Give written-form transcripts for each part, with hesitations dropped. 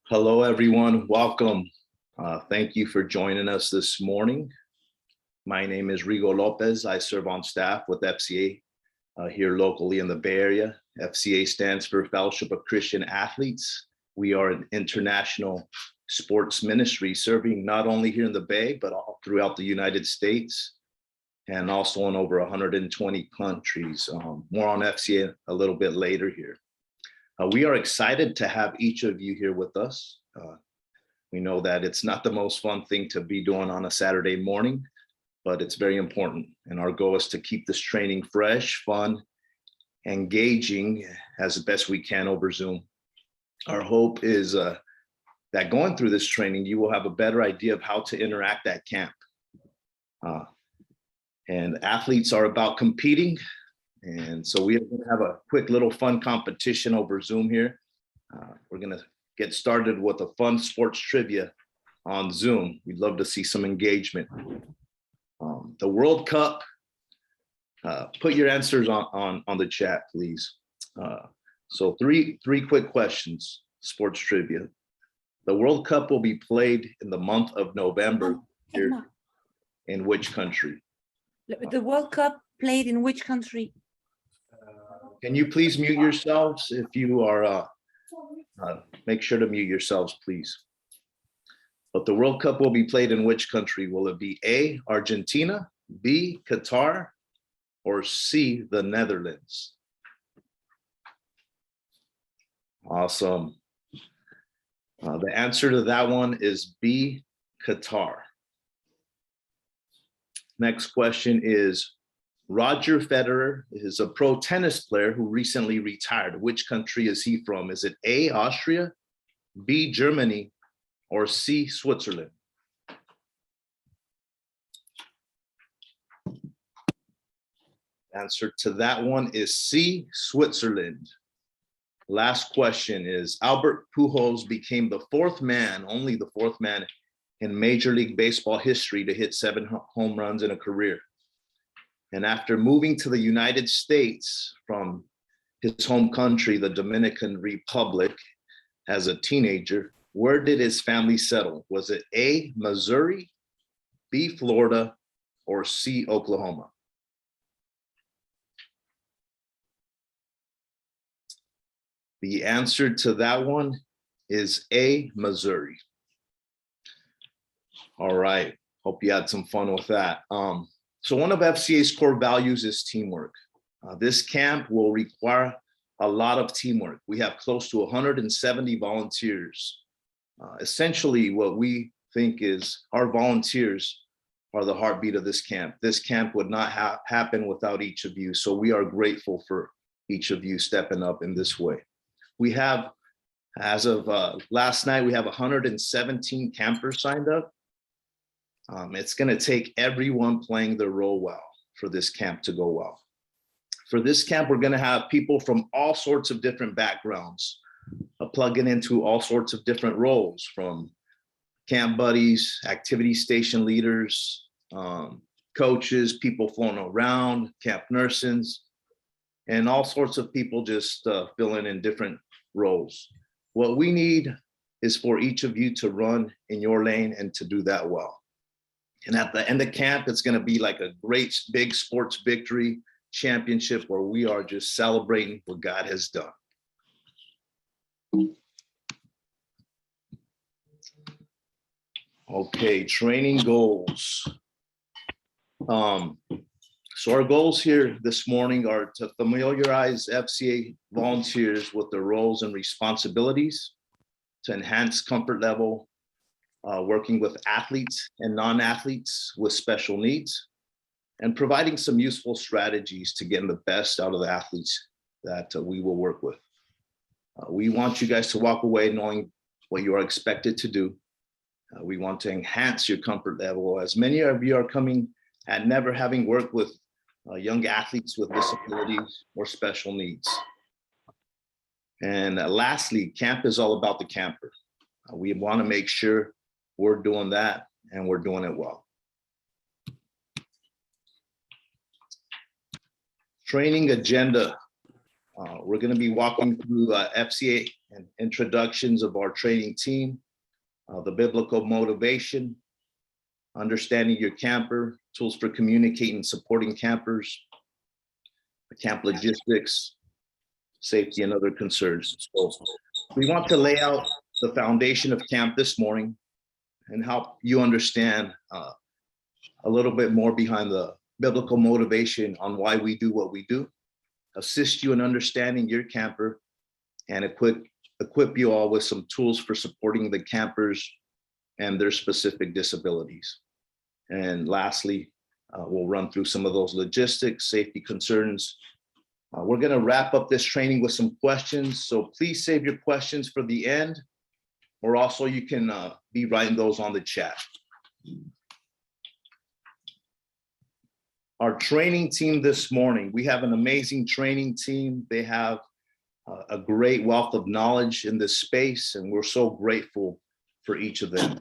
Hello, everyone. Welcome. Thank you for joining us this morning. My name is Rigo Lopez. I serve on staff with FCA here locally in the Bay Area. FCA stands for Fellowship of Christian Athletes. We are an international sports ministry serving not only here in the Bay, but all throughout the United States and also in over 120 countries. More on FCA a little bit later here. We are excited to have each of you here with us. We know that it's not the most fun thing to be doing on a Saturday morning, but it's very important. And our goal is to keep this training fresh, fun, engaging as best we can over Zoom. Our hope is that going through this training, you will have a better idea of how to interact at camp. And athletes are about competing. And so we are going to have a quick little fun competition over Zoom here. We're going to get started with a fun sports trivia on Zoom. We'd love to see some engagement. The World Cup, put your answers on the chat, please. So three quick questions, sports trivia. The World Cup will be played in the month of November here. In which country? The World Cup played in which country? Can you please mute yourselves if you are, make sure to mute yourselves, please. But the World Cup will be played in which country? Will it be A, Argentina, B, Qatar, or C, the Netherlands? Awesome. The answer to that one is B, Qatar. Next question is, Roger Federer is a pro tennis player who recently retired. Which country is he from? Is it A, Austria, B, Germany, or C, Switzerland? Answer to that one is C, Switzerland. Last question is, Albert Pujols became the fourth man, only the fourth man in Major League Baseball history to hit 7 home runs in a career. And after moving to the United States from his home country, the Dominican Republic, as a teenager, where did his family settle? Was it A, Missouri, B, Florida, or C, Oklahoma? The answer to that one is A, Missouri. All right, hope you had some fun with that. So one of FCA's core values is teamwork. This camp will require a lot of teamwork. We have close to 170 volunteers. Essentially, what we think is our volunteers are the heartbeat of this camp. This camp would not happen without each of you. So we are grateful for each of you stepping up in this way. We have, as of last night, we have 117 campers signed up. It's going to take everyone playing their role well for this camp to go well. For this camp, we're going to have people from all sorts of different backgrounds, plugging into all sorts of different roles, from camp buddies, activity station leaders, coaches, people flown around, camp nurses, and all sorts of people just filling in different roles. What we need is for each of you to run in your lane and to do that well. And at the end of camp, it's going to be like a great big sports victory championship where we are just celebrating what God has done. Okay, training goals. So our goals here this morning are to familiarize FCA volunteers with their roles and responsibilities, to enhance comfort level, working with athletes and non-athletes with special needs, and providing some useful strategies to get the best out of the athletes that we will work with. We want you guys to walk away knowing what you are expected to do. We want to enhance your comfort level, as many of you are coming at never having worked with young athletes with disabilities or special needs. And lastly, camp is all about the camper. We want to make sure we're doing that and we're doing it well. Training agenda. We're going to be walking through FCA and introductions of our training team, the biblical motivation, understanding your camper, tools for communicating and supporting campers, the camp logistics, safety, and other concerns. So we want to lay out the foundation of camp this morning and help you understand a little bit more behind the biblical motivation on why we do what we do, assist you in understanding your camper, and equip you all with some tools for supporting the campers and their specific disabilities. And lastly, we'll run through some of those logistics, safety concerns. We're going to wrap up this training with some questions, so please save your questions for the end, or also you can be writing those on the chat. Our training team this morning, we have an amazing training team. They have a great wealth of knowledge in this space, and we're so grateful for each of them.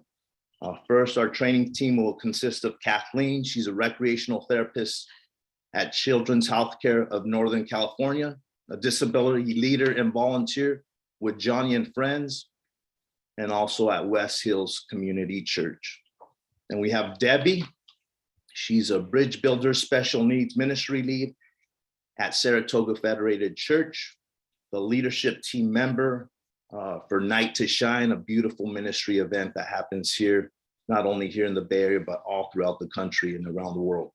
First, our training team will consist of Kathleen. She's a recreational therapist at Children's Healthcare of Northern California, a disability leader and volunteer with Johnny and Friends, and also at West Hills Community Church. And we have Debbie. She's a bridge builder, special needs ministry lead at Saratoga Federated Church, the leadership team member for Night to Shine, a beautiful ministry event that happens here, not only here in the Bay Area, but all throughout the country and around the world.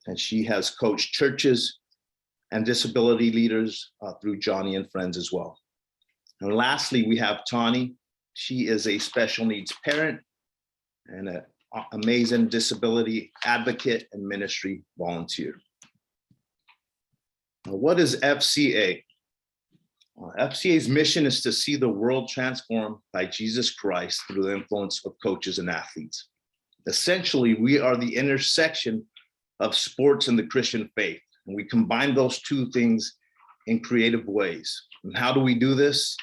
And she has coached churches and disability leaders through Johnny and Friends as well. And lastly, we have Tawny. She is a special needs parent and an amazing disability advocate and ministry volunteer. What is FCA? FCA's mission is to see the world transformed by Jesus Christ through the influence of coaches and athletes. Essentially, we are the intersection of sports and the Christian faith, and we combine those two things in creative ways. And how do we do this?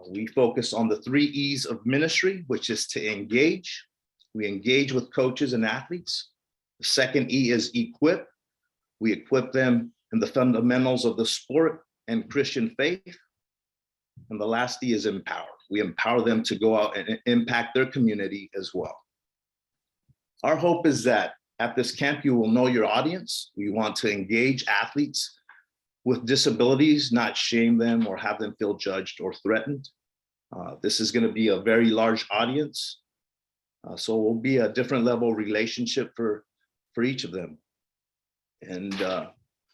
We focus on the 3 E's of ministry, which is to engage. We engage with coaches and athletes. The second E is equip. We equip them in the fundamentals of the sport and Christian faith. And the last E is empower. We empower them to go out and impact their community as well. Our hope is that at this camp, you will know your audience. We want to engage athletes with disabilities, not shame them or have them feel judged or threatened. This is going to be a very large audience. So it will be a different level relationship for each of them. And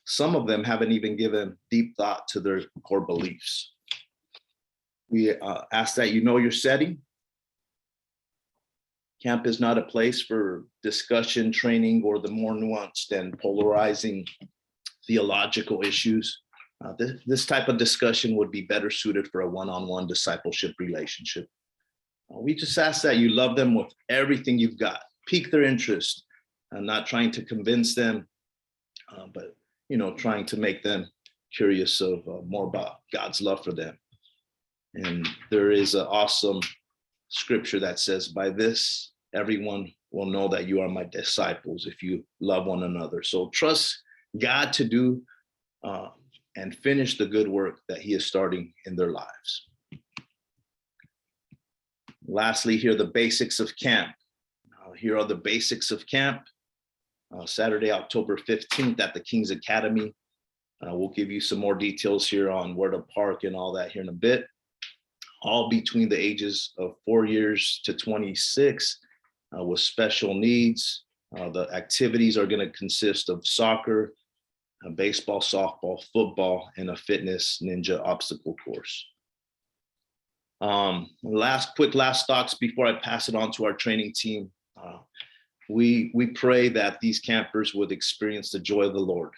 some of them haven't even given deep thought to their core beliefs. We ask that you know your setting. Camp is not a place for discussion, training, or the more nuanced and polarizing theological issues. This type of discussion would be better suited for a one-on-one discipleship relationship. We just ask that you love them with everything you've got, pique their interest, not trying to convince them, but trying to make them curious of more about God's love for them. And there is an awesome scripture that says, by this, everyone will know that you are my disciples if you love one another. So trust God to do and finish the good work that he is starting in their lives. Lastly, here are the basics of camp. Here are the basics of camp. Saturday, October 15th at the King's Academy. We'll give you some more details here on where to park and all that here in a bit. All between the ages of 4 years to 26 with special needs. The activities are going to consist of soccer, baseball, softball, football, and a fitness ninja obstacle course. Last thoughts before I pass it on to our training team. We pray that these campers would experience the joy of the Lord.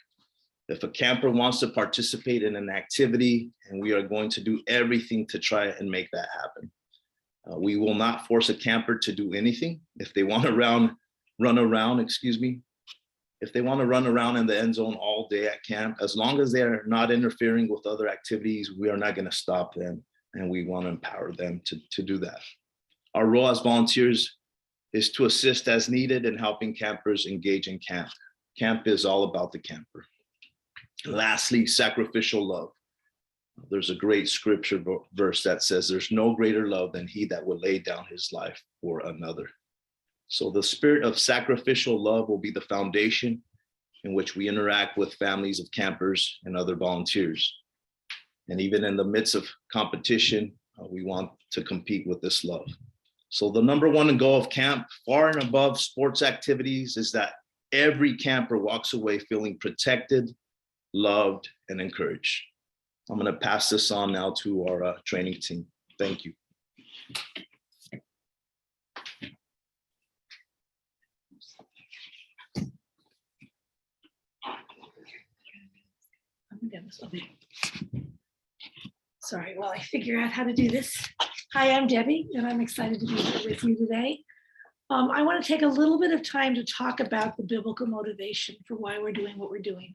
If a camper wants to participate in an activity, and we are going to do everything to try and make that happen. We will not force a camper to do anything. If they want to run around in the end zone all day at camp, as long as they're not interfering with other activities, we are not going to stop them, and we want to empower them to do that. Our role as volunteers is to assist as needed in helping campers engage in camp. Camp is all about the camper. Lastly, sacrificial love. There's a great scripture verse that says, there's no greater love than he that will lay down his life for another. So the spirit of sacrificial love will be the foundation in which we interact with families of campers and other volunteers. And even in the midst of competition, we want to compete with this love. So the number one goal of camp, far and above sports activities, is that every camper walks away feeling protected, loved, and encouraged. I'm going to pass this on now to our training team. Thank you. Sorry, while I figure out how to do this. Hi, I'm Debbie, and I'm excited to be here with you today. I want to take a little bit of time to talk about the biblical motivation for why we're doing what we're doing.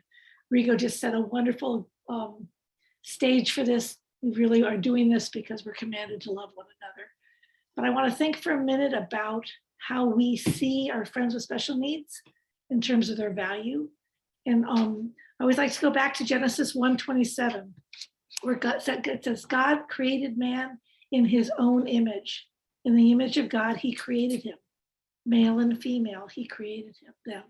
Rigo just set a wonderful stage for this. We really are doing this because we're commanded to love one another. But I want to think for a minute about how we see our friends with special needs in terms of their value. And I always like to go back to Genesis 1:27, where God says, God created man in his own image. In the image of God, he created him. Male and female, he created them.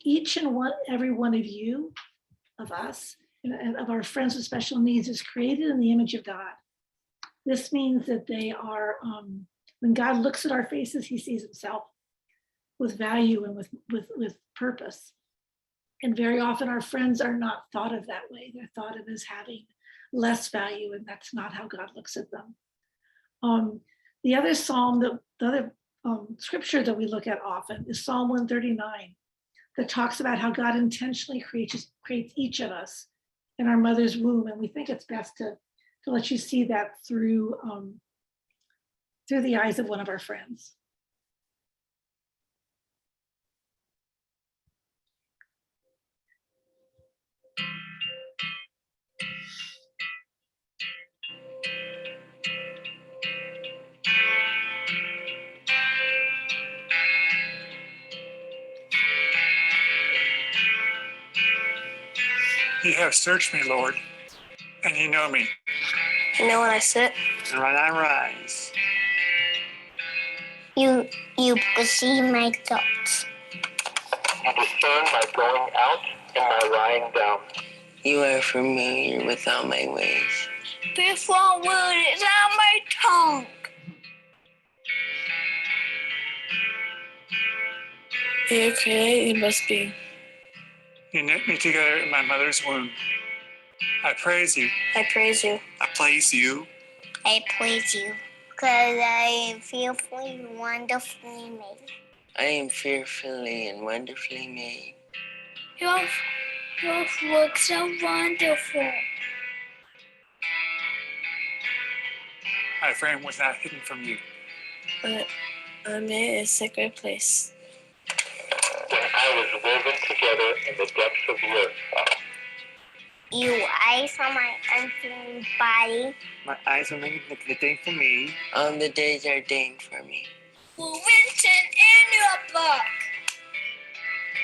Each and every one of you, of us, and of our friends with special needs is created in the image of God. This means that they are, when God looks at our faces, he sees himself with value and with purpose. And very often our friends are not thought of that way. They're thought of as having less value, and that's not how God looks at them. The other scripture that we look at often is Psalm 139, that talks about how God intentionally creates each of us in our mother's womb. And we think it's best to let you see that through the eyes of one of our friends. You have searched me, Lord, and you know me. You know when I sit. And when I rise. You see my thoughts. You discern my going out and my lying down. You are familiar with all my ways. Before word is on my tongue. You're created, must be. You knit me together in my mother's womb. I praise you. I praise you. I praise you. I praise you. Because I am fearfully and wonderfully made. I am fearfully and wonderfully made. Your works are wonderful. My frame was not hidden from you. I'm in a sacred place. When I was woven together in the depths of the earth. You eyes on my unseen body. My eyes are ordained for me. All the days are ordained for me. Were written in your book.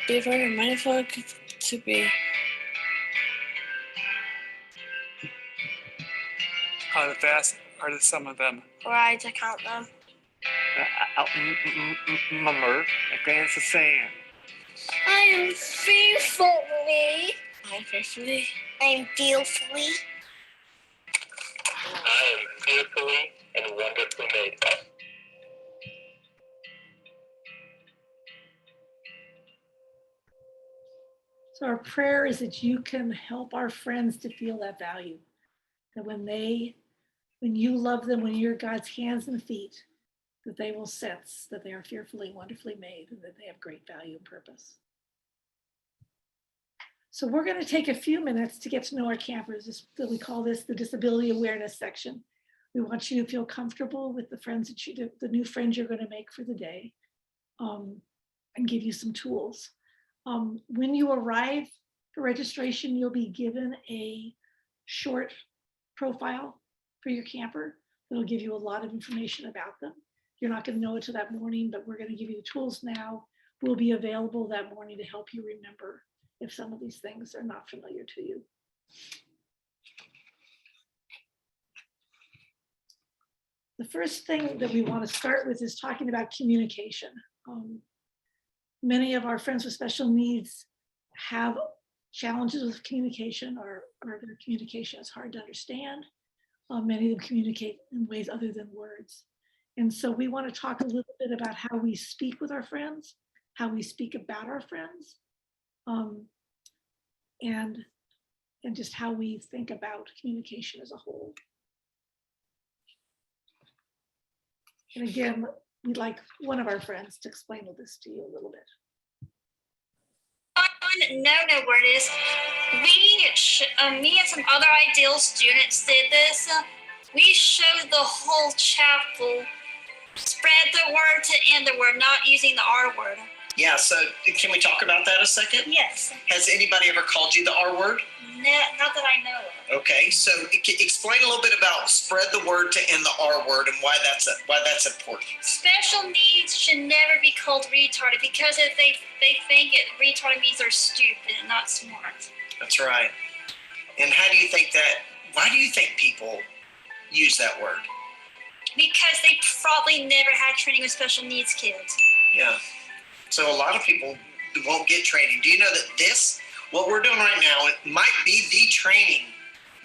Before the mindful to be. How vast are the sum of them? Were I to count them. Murmur, a grains of sand. I am fearfully. I'm fearfully. I am fearfully. I am fearfully and wonderfully made. So our prayer is that you can help our friends to feel that value. That when you love them, when you're God's hands and feet, that they will sense that they are fearfully and wonderfully made and that they have great value and purpose. So we're going to take a few minutes to get to know our campers. We call this the disability awareness section. We want you to feel comfortable with the new friends you're going to make for the day, and give you some tools. When you arrive for registration, you'll be given a short profile for your camper. That'll give you a lot of information about them. You're not going to know it till that morning, but we're going to give you the tools now. We'll be available that morning to help you remember if some of these things are not familiar to you. The first thing that we want to start with is talking about communication. Many of our friends with special needs have challenges with communication, or their communication is hard to understand. Many of them communicate in ways other than words. And so we want to talk a little bit about how we speak with our friends, how we speak about our friends, and just how we think about communication as a whole. And again, we'd like one of our friends to explain this to you a little bit. No word is me and some other ideal students did this. We showed the whole chapel, spread the word to end the word, not using the R word. Yeah, so can we talk about that a second? Yes. Has anybody ever called you the R word? No, not that I know of. Okay, so explain a little bit about spread the word to end the R word and why that's important. Special needs should never be called retarded, because if they think it retarded means they're stupid and not smart. That's right. And how do you think that? Why do you think people use that word? Because they probably never had training with special needs kids. Yeah. So a lot of people won't get training. Do you know that what we're doing right now, it might be the training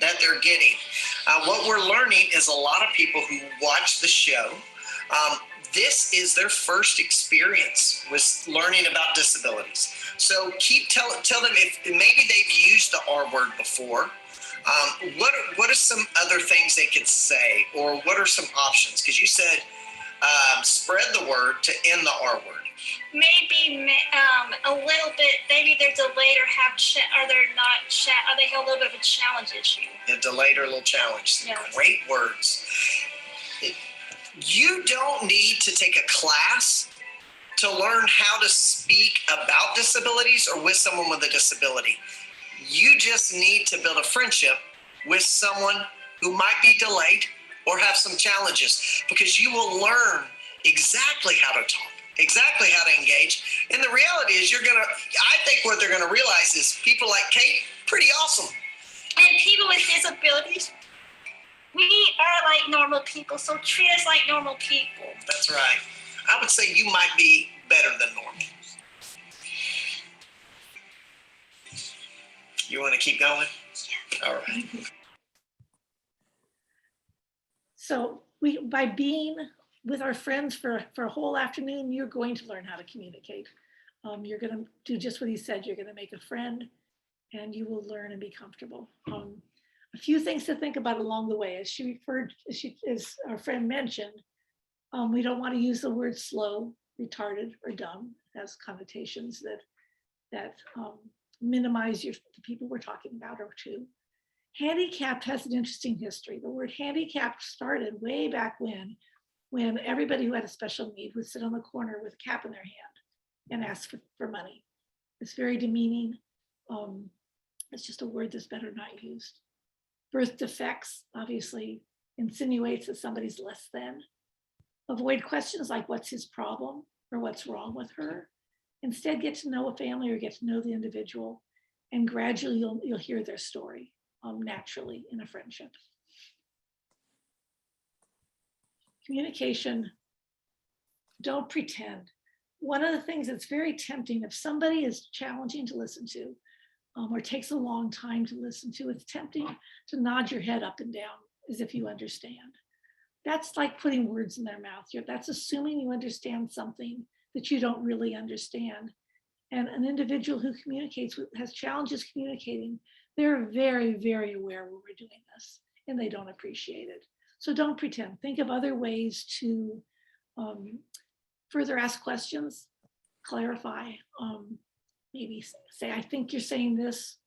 that they're getting. What we're learning is a lot of people who watch the show, this is their first experience with learning about disabilities. So tell them if maybe they've used the R word before. What are some other things they could say, or what are some options? Because you said spread the word to end the R word. Maybe a little bit. Maybe they're delayed or or they're not. Or they have a little bit of a challenge issue. A delayed or a little challenge. Yes. Great words. You don't need to take a class to learn how to speak about disabilities or with someone with a disability. You just need to build a friendship with someone who might be delayed or have some challenges, because you will learn exactly how to talk, exactly how to engage. And the reality is I think what they're gonna realize is people like Kate, pretty awesome. And people with disabilities, we are like normal people, so treat us like normal people. That's right. I would say you might be better than normal. You want to keep going? Yeah. All right. So by being with our friends for a whole afternoon, you're going to learn how to communicate. You're going to do just what he said. You're going to make a friend, and you will learn and be comfortable. A few things to think about along the way. As our friend mentioned, we don't want to use the word slow, retarded, or dumb. It has connotations that minimize the people we're talking about, or two. Handicapped has an interesting history. The word handicapped started way back when everybody who had a special need would sit on the corner with a cap in their hand and ask for money. It's very demeaning. It's just a word that's better not used. Birth defects obviously insinuates that somebody's less than. Avoid questions like what's his problem or what's wrong with her. Instead, get to know a family or get to know the individual, and gradually you'll hear their story naturally in a friendship. Communication, don't pretend. One of the things that's very tempting, if somebody is challenging to listen to, or takes a long time to listen to, it's tempting to nod your head up and down as if you understand. That's like putting words in their mouth. That's assuming you understand something that you don't really understand. And an individual who has challenges communicating, they're very, very aware when we're doing this, and they don't appreciate it. So don't pretend. Think of other ways to further ask questions, clarify, maybe say, I think you're saying this.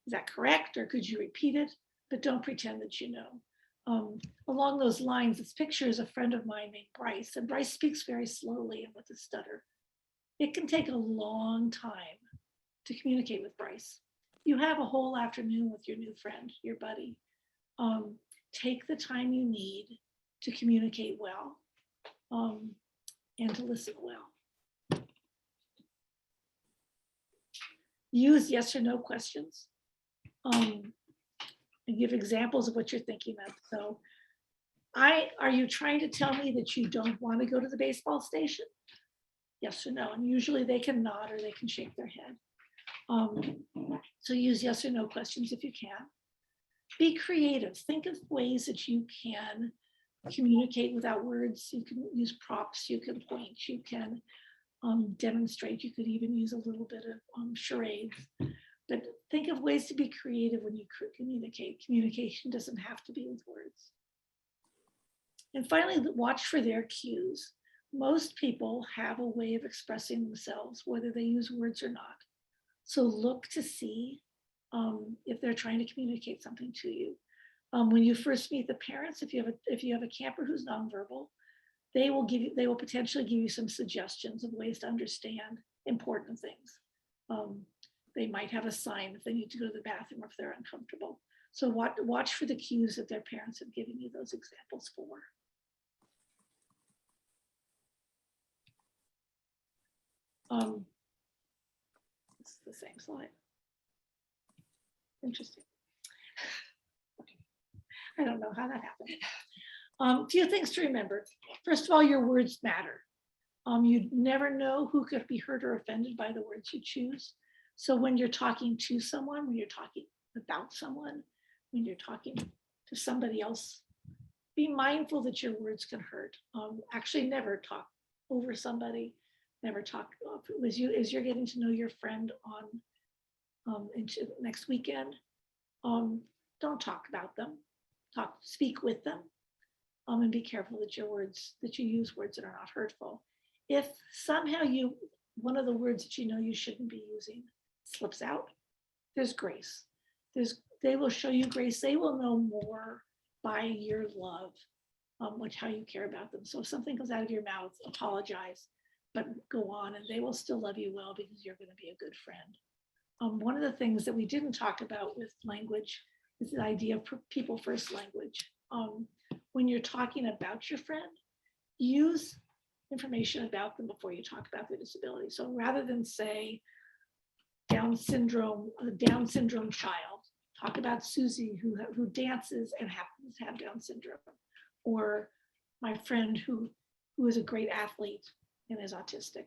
Is that correct? Or could you repeat it? But don't pretend that you know. Along those lines, this picture is a friend of mine named Bryce, and Bryce speaks very slowly and with a stutter. It can take a long time to communicate with Bryce. You have a whole afternoon with your new friend, your buddy. Take the time you need to communicate well and to listen well. Use yes or no questions and give examples of what you're thinking of. So Are you trying to tell me that you don't want to go to the baseball station? Yes or no? And usually they can nod or they can shake their head. So use yes or no questions if you can. Be creative. Think of ways that you can communicate without words. You can use props, you can point, you can demonstrate. You could even use a little bit of charades. But think of ways to be creative when you communicate. Communication doesn't have to be with words. And finally, watch for their cues. Most people have a way of expressing themselves, whether they use words or not. So look to see if they're trying to communicate something to you. When you first meet the parents, if you have a camper who's nonverbal, they will potentially give you some suggestions of ways to understand important things. They might have a sign if they need to go to the bathroom or if they're uncomfortable. So watch for the cues that their parents have given you those examples for. This is the same slide. Interesting. I don't know how that happened. Few things to remember. First of all, your words matter. You never know who could be hurt or offended by the words you choose. So when you're talking to someone, when you're talking about someone, when you're talking to somebody else, be mindful that your words can hurt. Actually, never talk over somebody. Never talk as you're getting to know your friend into next weekend. Don't talk about them. Speak with them, and be careful that you use words that are not hurtful. If somehow one of the words that you know you shouldn't be using slips out, there's grace. They will show you grace. They will know more by your love, how you care about them. So if something comes out of your mouth, apologize, but go on, and they will still love you well because you're going to be a good friend. One of the things that we didn't talk about with language is the idea of people first language. When you're talking about your friend, use information about them before you talk about their disability. So rather than say a Down syndrome child, talk about Susie who dances and happens to have Down syndrome, or my friend who is a great athlete and is autistic.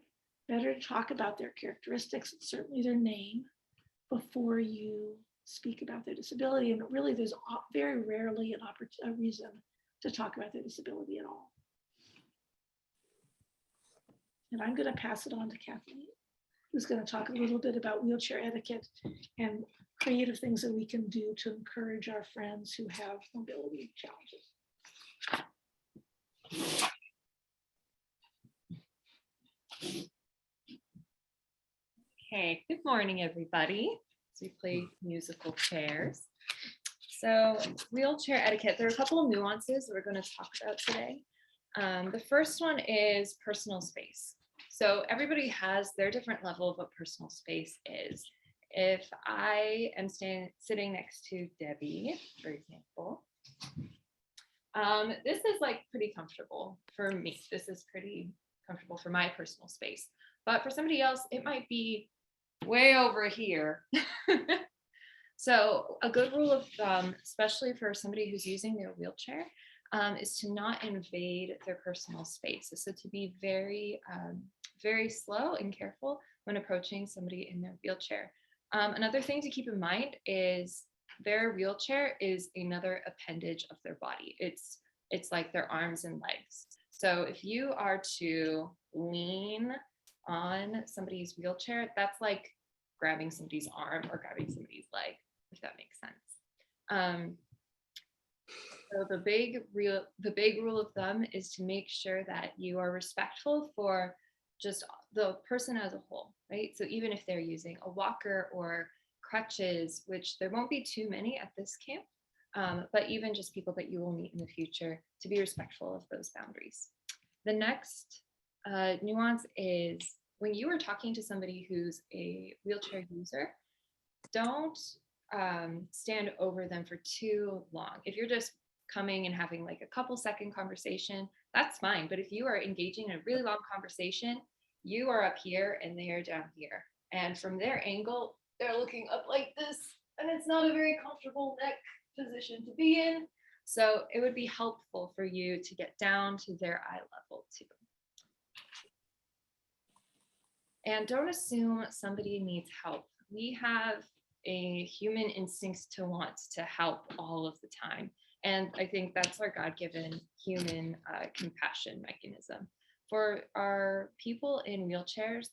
Better to talk about their characteristics, certainly their name, before you speak about their disability. And really, there's very rarely a reason to talk about their disability at all. And I'm going to pass it on to Kathleen, who's going to talk a little bit about wheelchair etiquette and creative things that we can do to encourage our friends who have mobility challenges. Okay, good morning, everybody. So we play musical chairs. So wheelchair etiquette, there are a couple of nuances that we're going to talk about today. The first one is personal space. So everybody has their different level of what personal space is. If I am sitting next to Debbie, for example, this is like pretty comfortable for me. This is pretty comfortable for my personal space. But for somebody else, it might be way over here. So a good rule of thumb, especially for somebody who's using their wheelchair, is to not invade their personal space. So to be very, very slow and careful when approaching somebody in their wheelchair. Another thing to keep in mind is their wheelchair is another appendage of their body. It's like their arms and legs. So if you are to lean on somebody's wheelchair, that's like grabbing somebody's arm or grabbing somebody's leg, if that makes sense. So the big rule of thumb is to make sure that you are respectful for just the person as a whole, right? So even if they're using a walker or crutches, which there won't be too many at this camp, but even just people that you will meet in the future, to be respectful of those boundaries. The next nuance is when you are talking to somebody who's a wheelchair user, don't stand over them for too long. If you're just coming and having like a couple second conversation, that's fine. But if you are engaging in a really long conversation, you are up here and they are down here. And from their angle, they're looking up like this, and it's not a very comfortable neck position to be in. So it would be helpful for you to get down to their eye level too. And don't assume somebody needs help. We have a human instinct to want to help all of the time. And I think that's our God-given human compassion mechanism. For our people in wheelchairs,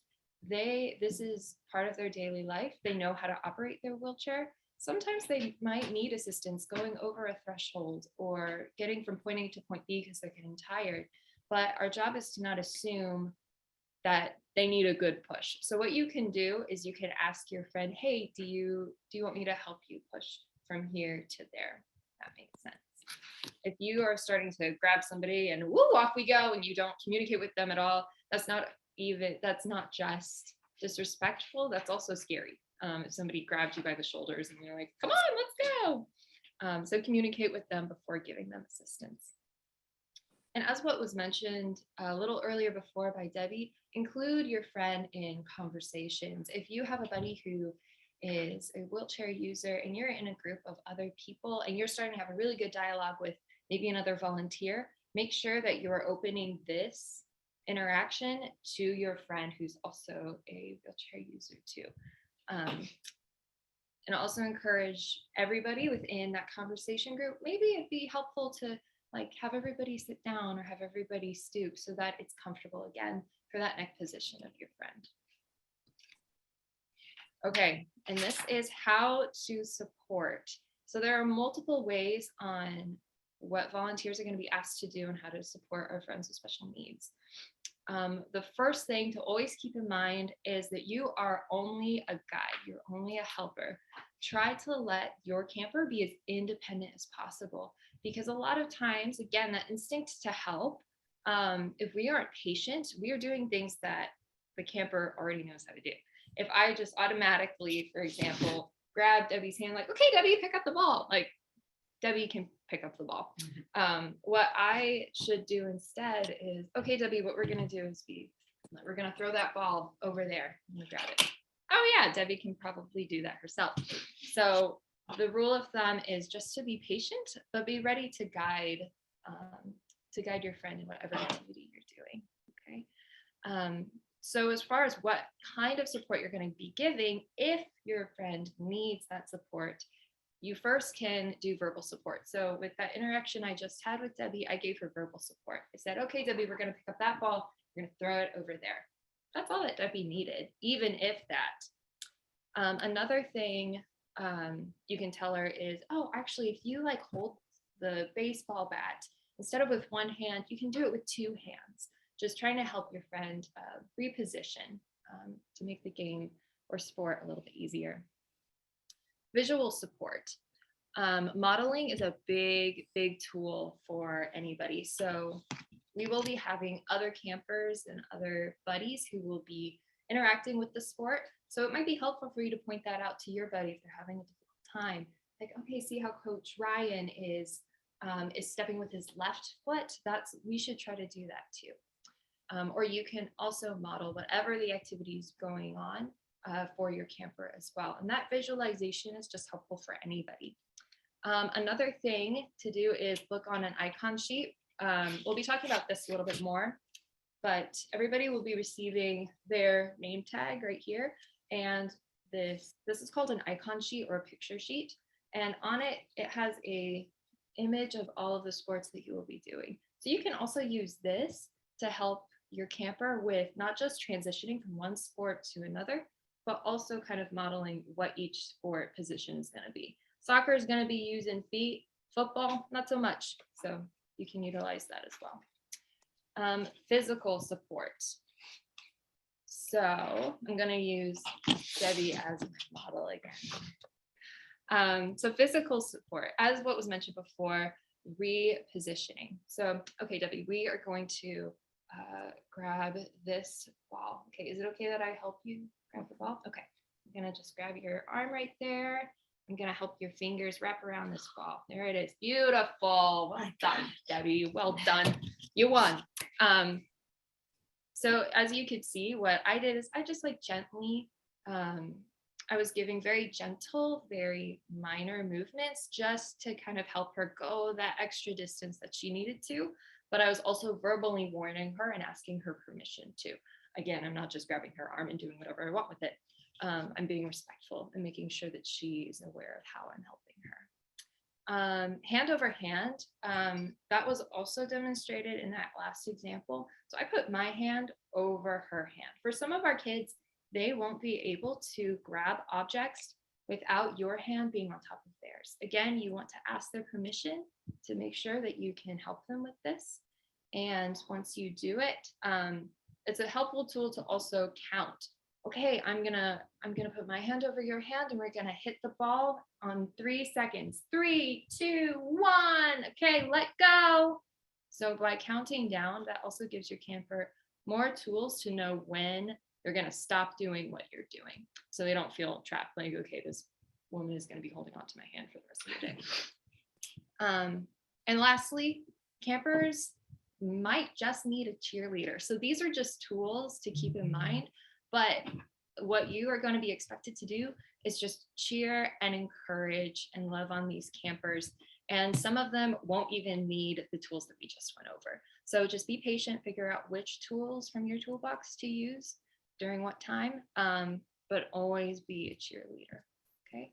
this is part of their daily life. They know how to operate their wheelchair. Sometimes they might need assistance going over a threshold or getting from point A to point B because they're getting tired. But our job is to not assume that they need a good push. So what you can do is you can ask your friend, hey, do you want me to help you push from here to there? That makes sense. If you are starting to grab somebody and woo, off we go, and you don't communicate with them at all, that's not just disrespectful, that's also scary. If somebody grabs you by the shoulders and you're like, come on, let's go. So communicate with them before giving them assistance. And as what was mentioned a little earlier before by Debbie, include your friend in conversations. If you have a buddy who is a wheelchair user and you're in a group of other people and you're starting to have a really good dialogue with maybe another volunteer, make sure that you're opening this interaction to your friend who's also a wheelchair user too. And also encourage everybody within that conversation group. Maybe it'd be helpful to have everybody sit down or have everybody stoop so that it's comfortable again for that neck position of your friend. Okay, and this is how to support. So there are multiple ways on what volunteers are going to be asked to do and how to support our friends with special needs. The first thing to always keep in mind is that you are only a guide, you're only a helper. Try to let your camper be as independent as possible, because a lot of times, again, that instinct to help, if we aren't patient, we are doing things that the camper already knows how to do. If I just automatically, for example, grab Debbie's hand, like, okay, Debbie, pick up the ball, like Debbie can pick up the ball. What I should do instead is, okay, Debbie, what we're gonna do is we're gonna throw that ball over there and grab it. Oh yeah, Debbie can probably do that herself. So the rule of thumb is just to be patient, but be ready to guide your friend in whatever activity you're doing, okay? So as far as what kind of support you're gonna be giving, if your friend needs that support, you first can do verbal support. So with that interaction I just had with Debbie, I gave her verbal support. I said, okay, Debbie, we're gonna pick up that ball, we're gonna throw it over there. That's all that Debbie needed, even if that. Another thing you can tell her is, oh, actually, if you hold the baseball bat, instead of with one hand, you can do it with two hands. Just trying to help your friend reposition to make the game or sport a little bit easier. Visual support. Modeling is a big tool for anybody. So we will be having other campers and other buddies who will be interacting with the sport. So it might be helpful for you to point that out to your buddy if they're having a difficult time. Like, okay, see how Coach Ryan is stepping with his left foot? We should try to do that too. Or you can also model whatever the activity is going on for your camper as well. And that visualization is just helpful for anybody. Another thing to do is look on an icon sheet. We'll be talking about this a little bit more, but everybody will be receiving their name tag right here. And this is called an icon sheet or a picture sheet. And on it, it has a image of all of the sports that you will be doing. So you can also use this to help your camper with not just transitioning from one sport to another, but also kind of modeling what each sport position is going to be. Soccer is going to be using feet, football, not so much. So you can utilize that as well. Physical support. So I'm going to use Debbie as my model again. So physical support, as what was mentioned before, repositioning. So, okay, Debbie, we are going to grab this ball. Okay, is it okay that I help you grab the ball? Okay, I'm gonna just grab your arm right there. I'm gonna help your fingers wrap around this ball. There it is, beautiful. Well done, Debbie, well done. You won. So as you could see, what I did is I just gently, I was giving very gentle, very minor movements just to kind of help her go that extra distance that she needed to. But I was also verbally warning her and asking her permission to. Again, I'm not just grabbing her arm and doing whatever I want with it. I'm being respectful and making sure that she is aware of how I'm helping her. Hand over hand, that was also demonstrated in that last example. So I put my hand over her hand. For some of our kids, they won't be able to grab objects without your hand being on top of theirs. Again, you want to ask their permission to make sure that you can help them with this. And once you do it, it's a helpful tool to also count. Okay, I'm gonna put my hand over your hand and we're gonna hit the ball on 3 seconds. 3, 2, 1. Okay, let go. So by counting down, that also gives your camper more tools to know when they're gonna stop doing what you're doing. So they don't feel trapped, like, okay, this woman is gonna be holding on to my hand for the rest of the day. And lastly, campers might just need a cheerleader. So these are just tools to keep in mind, but what you are going to be expected to do is just cheer and encourage and love on these campers. And some of them won't even need the tools that we just went over. So just be patient, figure out which tools from your toolbox to use during what time, but always be a cheerleader, okay?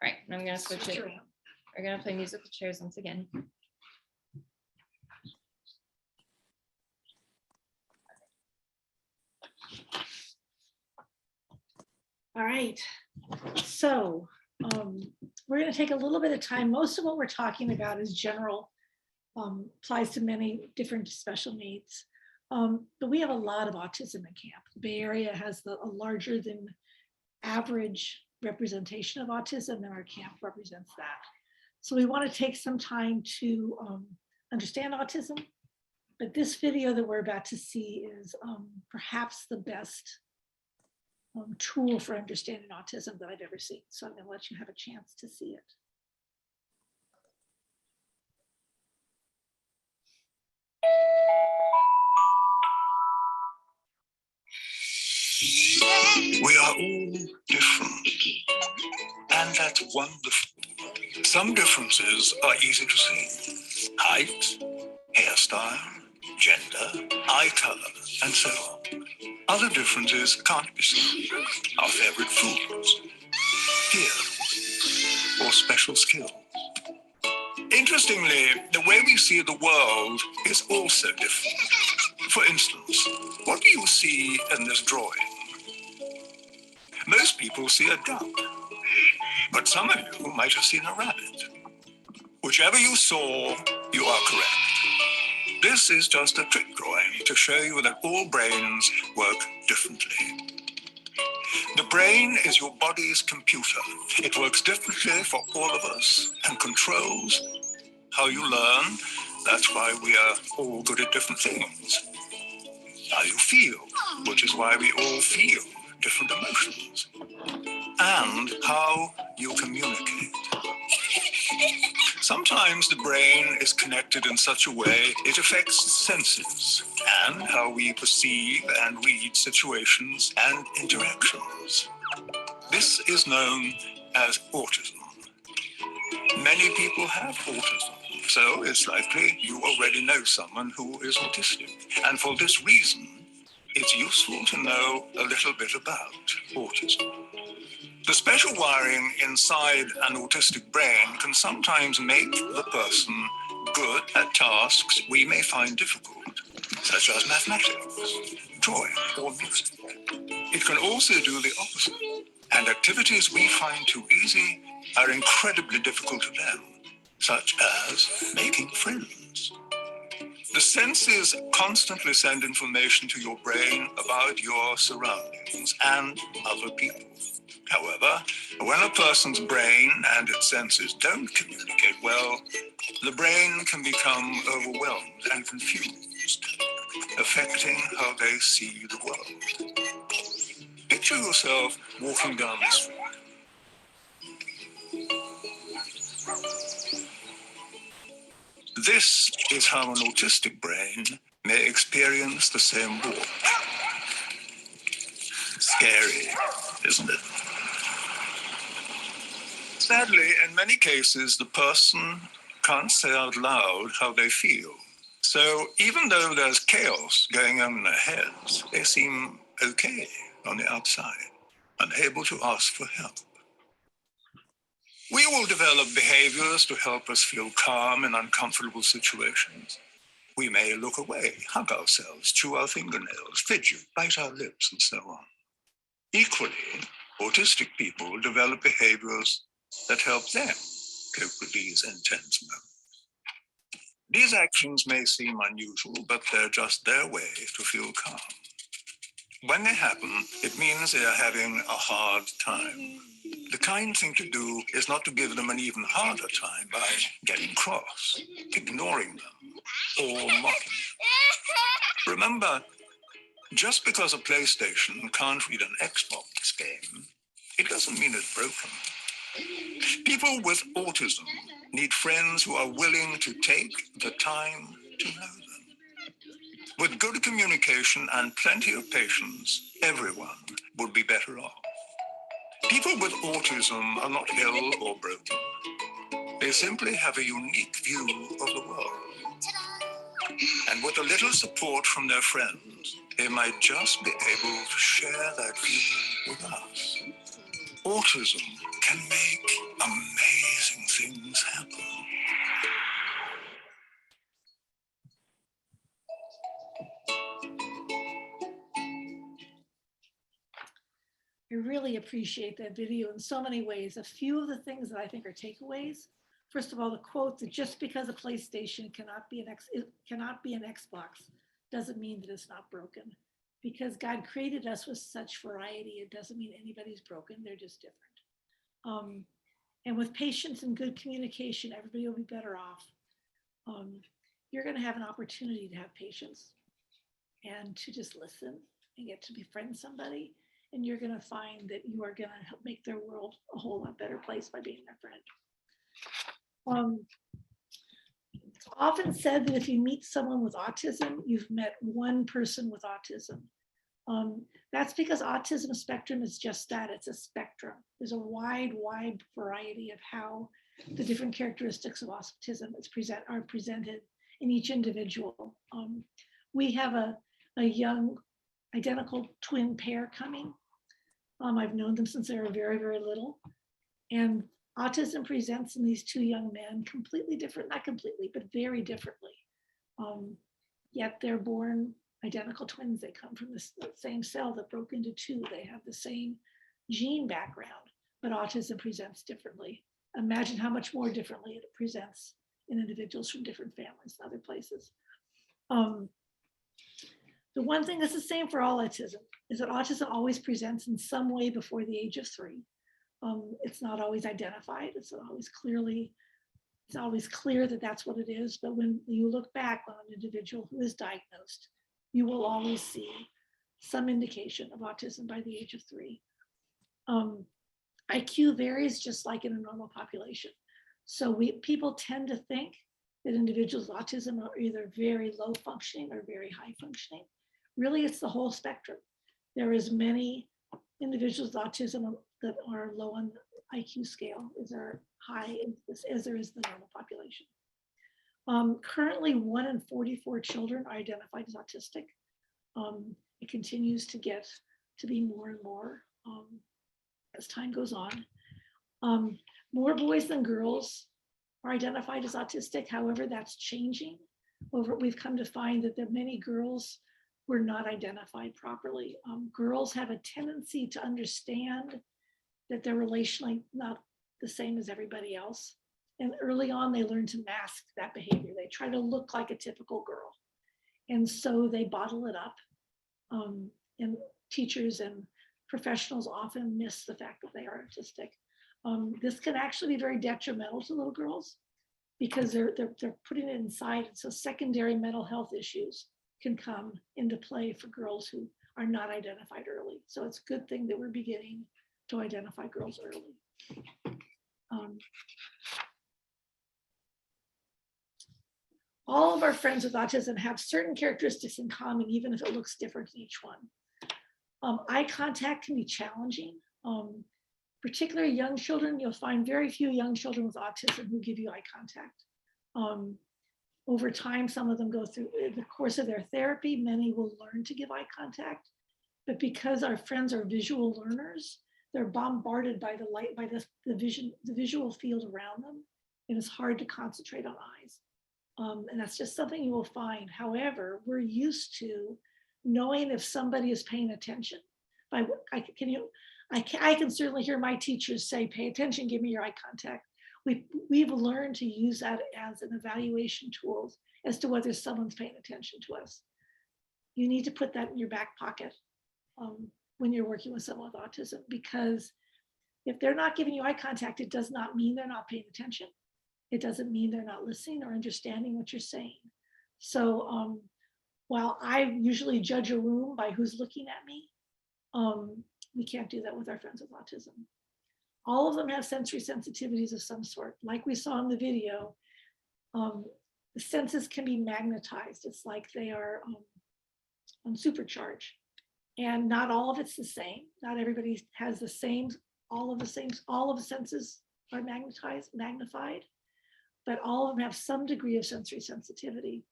All right, and I'm gonna switch it. We're gonna play musical chairs once again. All right, so we're going to take a little bit of time. Most of what we're talking about is general, applies to many different special needs. But we have a lot of autism in camp. The Bay Area has a larger than average representation of autism, and our camp represents that. So we want to take some time to understand autism. But this video that we're about to see is perhaps the best tool for understanding autism that I've ever seen. So I'm going to let you have a chance to see it. We are all different, and that's wonderful. Some differences are easy to see. Height, hairstyle, gender, eye color, and so on. Other differences can't be seen. Our favorite foods, fears, or special skills. Interestingly, the way we see the world is also different. For instance, what do you see in this drawing? Most people see a duck, but some of you might have seen a rabbit. Whichever you saw, you are correct. This is just a trick drawing to show you that all brains work differently. The brain is your body's computer. It works differently for all of us and controls how you learn. That's why we are all good at different things. How you feel, which is why we all feel different emotions. And how you communicate. Sometimes the brain is connected in such a way it affects the senses and how we perceive and read situations and interactions. This is known as autism. Many people have autism, so it's likely you already know someone who is autistic. And for this reason, it's useful to know a little bit about autism. The special wiring inside an autistic brain can sometimes make the person good at tasks we may find difficult, such as mathematics, drawing, or music. It can also do the opposite, and activities we find too easy are incredibly difficult to them, such as making friends. The senses constantly send information to your brain about your surroundings and other people. However, when a person's brain and its senses don't communicate well, the brain can become overwhelmed and confused, affecting how they see the world. Picture yourself walking down the street. This is how an autistic brain may experience the same walk. Scary, isn't it? Sadly, in many cases, the person can't say out loud how they feel. So even though there's chaos going on in their heads, they seem okay on the outside, unable to ask for help. We will develop behaviors to help us feel calm in uncomfortable situations. We may look away, hug ourselves, chew our fingernails, fidget, bite our lips, and so on. Equally, autistic people develop behaviors that help them cope with these intense moments. These actions may seem unusual, but they're just their way to feel calm. When they happen, it means they are having a hard time. The kind thing to do is not to give them an even harder time by getting cross, ignoring them, or mocking them. Remember, just because a PlayStation can't read an Xbox game, it doesn't mean it's broken. People with autism need friends who are willing to take the time to know them. With good communication and plenty of patience, everyone would be better off. People with autism are not ill or broken. They simply have a unique view of the world. And with a little support from their friends, they might just be able to share that view with us. Autism can make amazing things happen. I really appreciate that video in so many ways. A few of the things that I think are takeaways. First of all, the quote that just because a PlayStation cannot be an Xbox doesn't mean that it's not broken. Because God created us with such variety, it doesn't mean anybody's broken, they're just different. And with patience and good communication, everybody will be better off. You're gonna have an opportunity to have patience and to just listen and get to befriend somebody. And you're going to find that you are going to help make their world a whole lot better place by being their friend. It's often said that if you meet someone with autism, you've met one person with autism. That's because autism spectrum is just that, it's a spectrum. There's a wide variety of how the different characteristics of autism are presented in each individual. We have a young identical twin pair coming. I've known them since they were very, very little. And autism presents in these two young men completely different, not completely, but very differently. Yet they're born identical twins. They come from the same cell that broke into two. They have the same gene background, but autism presents differently. Imagine how much more differently it presents in individuals from different families and other places. The one thing that's the same for all autism is that autism always presents in some way before the age of 3. It's not always identified. It's always clear that that's what it is. But when you look back on an individual who is diagnosed, you will always see some indication of autism by the age of 3. IQ varies just like in a normal population. So people tend to think that individuals with autism are either very low functioning or very high functioning. Really, it's the whole spectrum. There is many individuals with autism that are low on the IQ scale, as there high as there is the normal population. Currently, 1 in 44 children are identified as autistic. It continues to get to be more and more as time goes on. More boys than girls are identified as autistic. However, that's changing. We've come to find that there are many girls were not identified properly. Girls have a tendency to understand that they're relationally not the same as everybody else. And early on, they learn to mask that behavior. They try to look like a typical girl. And so they bottle it up. And teachers and professionals often miss the fact that they are autistic. This can actually be very detrimental to little girls because they're putting it inside. So secondary mental health issues can come into play for girls who are not identified early. So it's a good thing that we're beginning to identify girls early. All of our friends with autism have certain characteristics in common, even if it looks different in each one. Eye contact can be challenging. particularly young children, you'll find very few young children with autism who give you eye contact. Over time, some of them go through the course of their therapy, many will learn to give eye contact, but because our friends are visual learners, they're bombarded by the light, by the visual field around them, and it's hard to concentrate on eyes. And that's just something you will find. However, we're used to knowing if somebody is paying attention. I can certainly hear my teachers say, pay attention, give me your eye contact. We've learned to use that as an evaluation tool as to whether someone's paying attention to us. You need to put that in your back pocket when you're working with someone with autism, because if they're not giving you eye contact, it does not mean they're not paying attention. It doesn't mean they're not listening or understanding what you're saying. So while I usually judge a room by who's looking at me, we can't do that with our friends with autism. All of them have sensory sensitivities of some sort. Like we saw in the video, the senses can be magnetized. It's like they are on supercharge. And not all of it's the same. Not everybody has the same, all of the senses are magnified, but all of them have some degree of sensory sensitivity.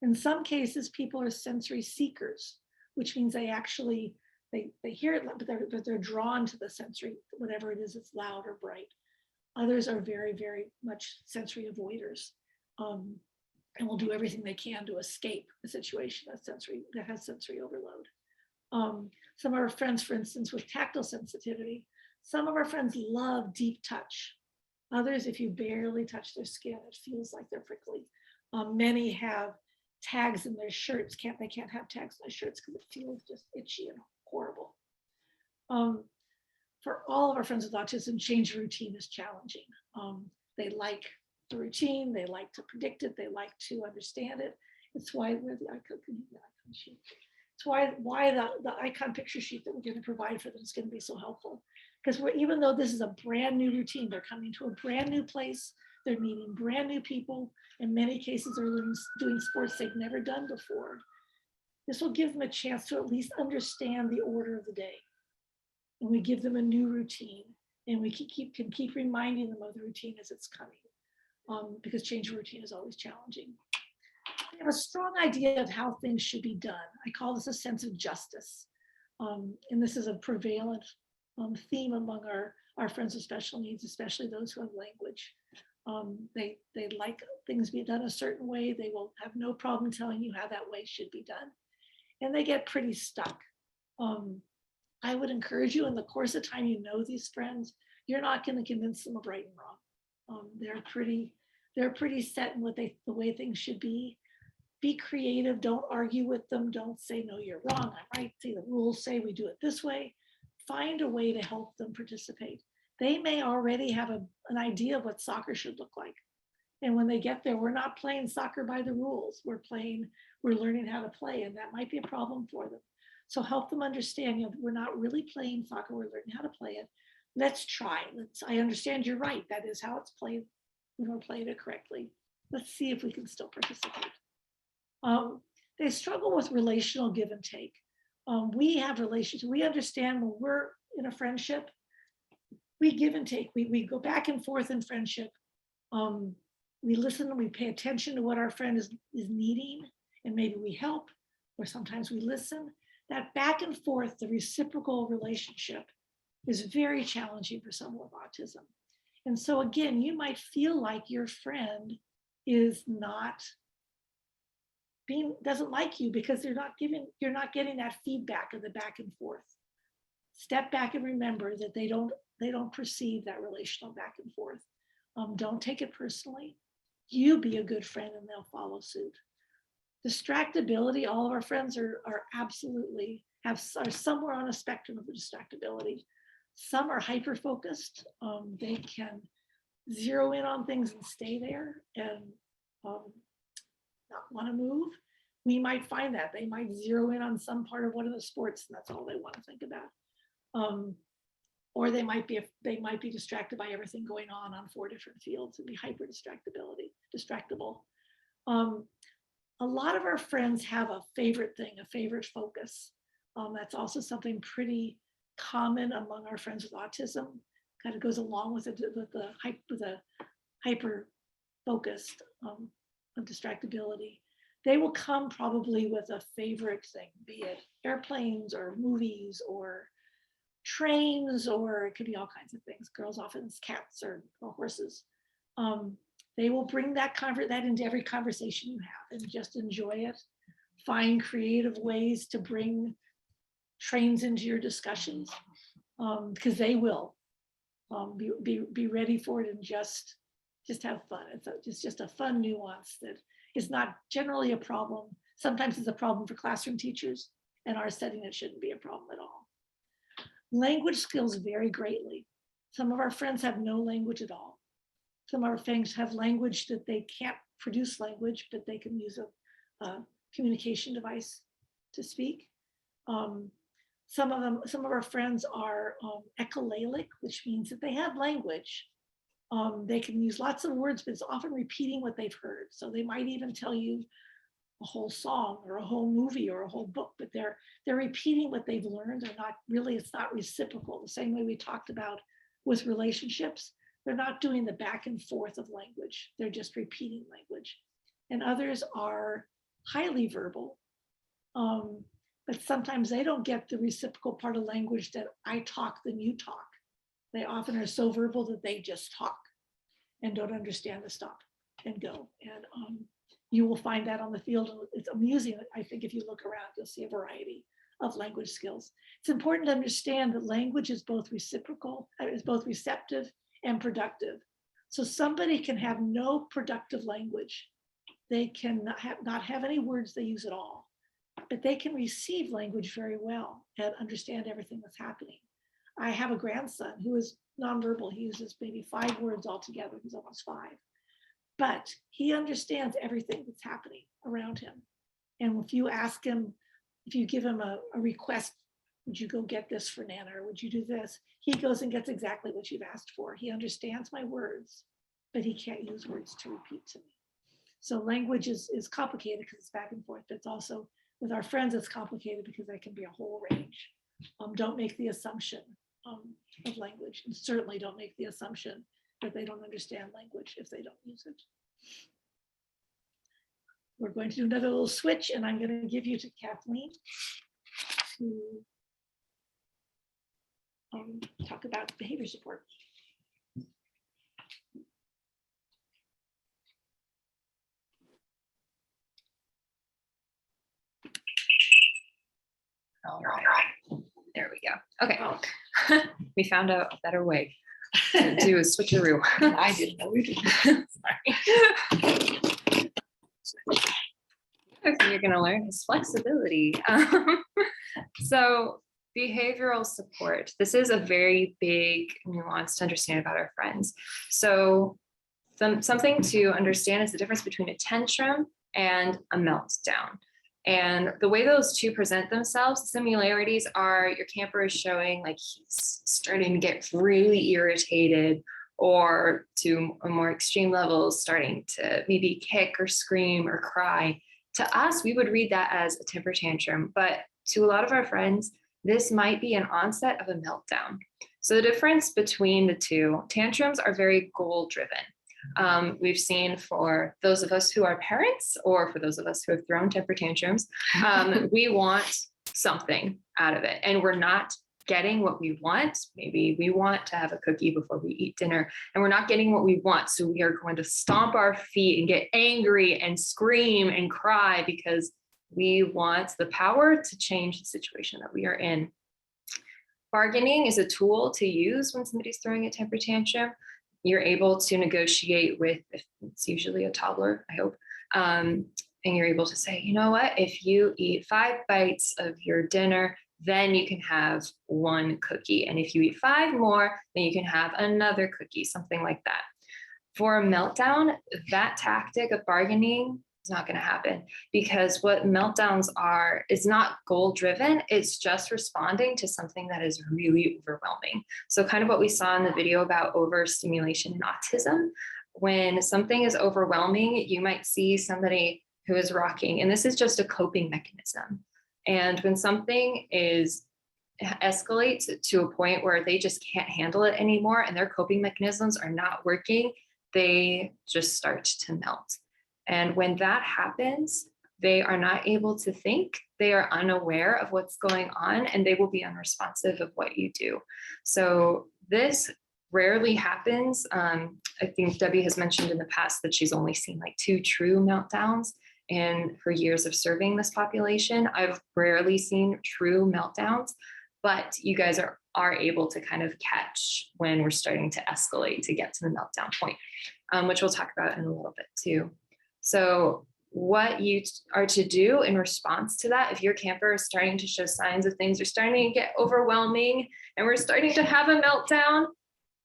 In some cases, people are sensory seekers, which means they actually, they hear it, but they're drawn to the sensory, whatever it is, it's loud or bright. Others are very, very much sensory avoiders, and will do everything they can to escape a situation that has sensory overload. Some of our friends, for instance, with tactile sensitivity, some of our friends love deep touch. Others, if you barely touch their skin, it feels like they're prickly. Many have tags in their shirts. They can't have tags in their shirts because it feels just itchy and horrible. For all of our friends with autism, change routine is challenging. They like the routine, they like to predict it, they like to understand it. It's why we're the icon sheet. It's why the icon picture sheet that we're going to provide for them is going to be so helpful. Because even though this is a brand new routine, they're coming to a brand new place, they're meeting brand new people. In many cases, they're doing sports they've never done before. This will give them a chance to at least understand the order of the day. And we give them a new routine, and we can keep reminding them of the routine as it's coming, because change of routine is always challenging. We have a strong idea of how things should be done. I call this a sense of justice. And this is a prevalent theme among our friends with special needs, especially those who have language. They like things be done a certain way. They will have no problem telling you how that way should be done. And they get pretty stuck. I would encourage you, in the course of time, you know these friends, you're not going to convince them of right and wrong. They're pretty set in the way things should be. Be creative. Don't argue with them. Don't say, no, you're wrong, I'm right. See, the rules say we do it this way. Find a way to help them participate. They may already have an idea of what soccer should look like. And when they get there, we're not playing soccer by the rules. We're learning how to play, and that might be a problem for them. So help them understand, we're not really playing soccer, we're learning how to play it. Let's try. I understand you're right. That is how it's played. We're playing it correctly. Let's see if we can still participate. They struggle with relational give and take. We have relationships. We understand when we're in a friendship, we give and take. We go back and forth in friendship. We listen, we pay attention to what our friend is needing, and maybe we help, or sometimes we listen. That back and forth, the reciprocal relationship, is very challenging for someone with autism. And so again, you might feel like your friend doesn't like you because you're not getting that feedback of the back and forth. Step back and remember that they don't perceive that relational back and forth. Don't take it personally. You be a good friend and they'll follow suit. Distractibility, all of our friends are absolutely are somewhere on a spectrum of distractibility. Some are hyper-focused. They can zero in on things and stay there and not want to move. We might find that they might zero in on some part of one of the sports, and that's all they want to think about. Or they might be distracted by everything going on 4 different fields and be hyper distractible. A lot of our friends have a favorite thing, a favorite focus. That's also something pretty common among our friends with autism. kind of goes along with the hyper focused of distractibility. They will come probably with a favorite thing, be it airplanes or movies or trains, or it could be all kinds of things. Girls often it's cats or horses. They will bring that into every conversation you have and just enjoy it. Find creative ways to bring trains into your discussions, because they will. Be ready for it and just have fun. It's just a fun nuance that is not generally a problem. Sometimes it's a problem for classroom teachers. In our setting, it shouldn't be a problem at all. Language skills vary greatly. Some of our friends have no language at all. Some of our friends have language that they can't produce language, but they can use a communication device to speak. Some of our friends are echolalic, which means that they have language. They can use lots of words, but it's often repeating what they've heard. So they might even tell you a whole song or a whole movie or a whole book, but they're repeating what they've learned. They're not really, it's not reciprocal. The same way we talked about with relationships, they're not doing the back and forth of language. They're just repeating language. And others are highly verbal, but sometimes they don't get the reciprocal part of language that I talk, then you talk. They often are so verbal that they just talk and don't understand the stop and go. And you will find that on the field. It's amusing. I think if you look around, you'll see a variety of language skills. It's important to understand that language is both reciprocal, is both receptive and productive. So somebody can have no productive language. They can not have any words they use at all, but they can receive language very well and understand everything that's happening. I have a grandson who is nonverbal. He uses maybe 5 words altogether. He's almost 5. But he understands everything that's happening around him. And if you ask him, if you give him a request, would you go get this for Nana, or would you do this? He goes and gets exactly what you've asked for. He understands my words, but he can't use words to repeat to me. So language is complicated because it's back and forth. But it's also, with our friends, it's complicated because there can be a whole range. Don't make the assumption of language, and certainly don't make the assumption that they don't understand language if they don't use it. We're going to do another little switch, and I'm going to give you to Kathleen to talk about behavior support. All right, there we go. Okay, we found a better way to do a switcheroo. I didn't know we did. Sorry. The other thing you're going to learn is flexibility. So behavioral support. This is a very big nuance to understand about our friends. So something to understand is the difference between a tantrum and a meltdown. And the way those two present themselves, the similarities are your camper is showing like he's starting to get really irritated, or to a more extreme level, starting to maybe kick or scream or cry. To us, we would read that as a temper tantrum, but to a lot of our friends, this might be an onset of a meltdown. So the difference between the two, tantrums are very goal-driven. We've seen for those of us who are parents, or for those of us who have thrown temper tantrums, we want something out of it, and we're not getting what we want. Maybe we want to have a cookie before we eat dinner, and we're not getting what we want. So we are going to stomp our feet and get angry and scream and cry because we want the power to change the situation that we are in. Bargaining is a tool to use when somebody's throwing a temper tantrum. You're able to negotiate with, it's usually a toddler, I hope, and you're able to say, you know what, if you eat 5 bites of your dinner, then you can have 1 cookie. And if you eat 5 more, then you can have another cookie, something like that. For a meltdown, that tactic of bargaining is not going to happen, because what meltdowns are is not goal driven. It's just responding to something that is really overwhelming. So kind of what we saw in the video about overstimulation and autism, when something is overwhelming, you might see somebody who is rocking, and this is just a coping mechanism. And when something is escalates to a point where they just can't handle it anymore and their coping mechanisms are not working, they just start to melt. And when that happens, they are not able to think, they are unaware of what's going on, and they will be unresponsive of what you do. So this rarely happens. I think Debbie has mentioned in the past that she's only seen like 2 true meltdowns in her years of serving this population. I've rarely seen true meltdowns, but you guys are able to kind of catch when we're starting to escalate to get to the meltdown point, which we'll talk about in a little bit too. So what you are to do in response to that, if your camper is starting to show signs of things are starting to get overwhelming and we're starting to have a meltdown,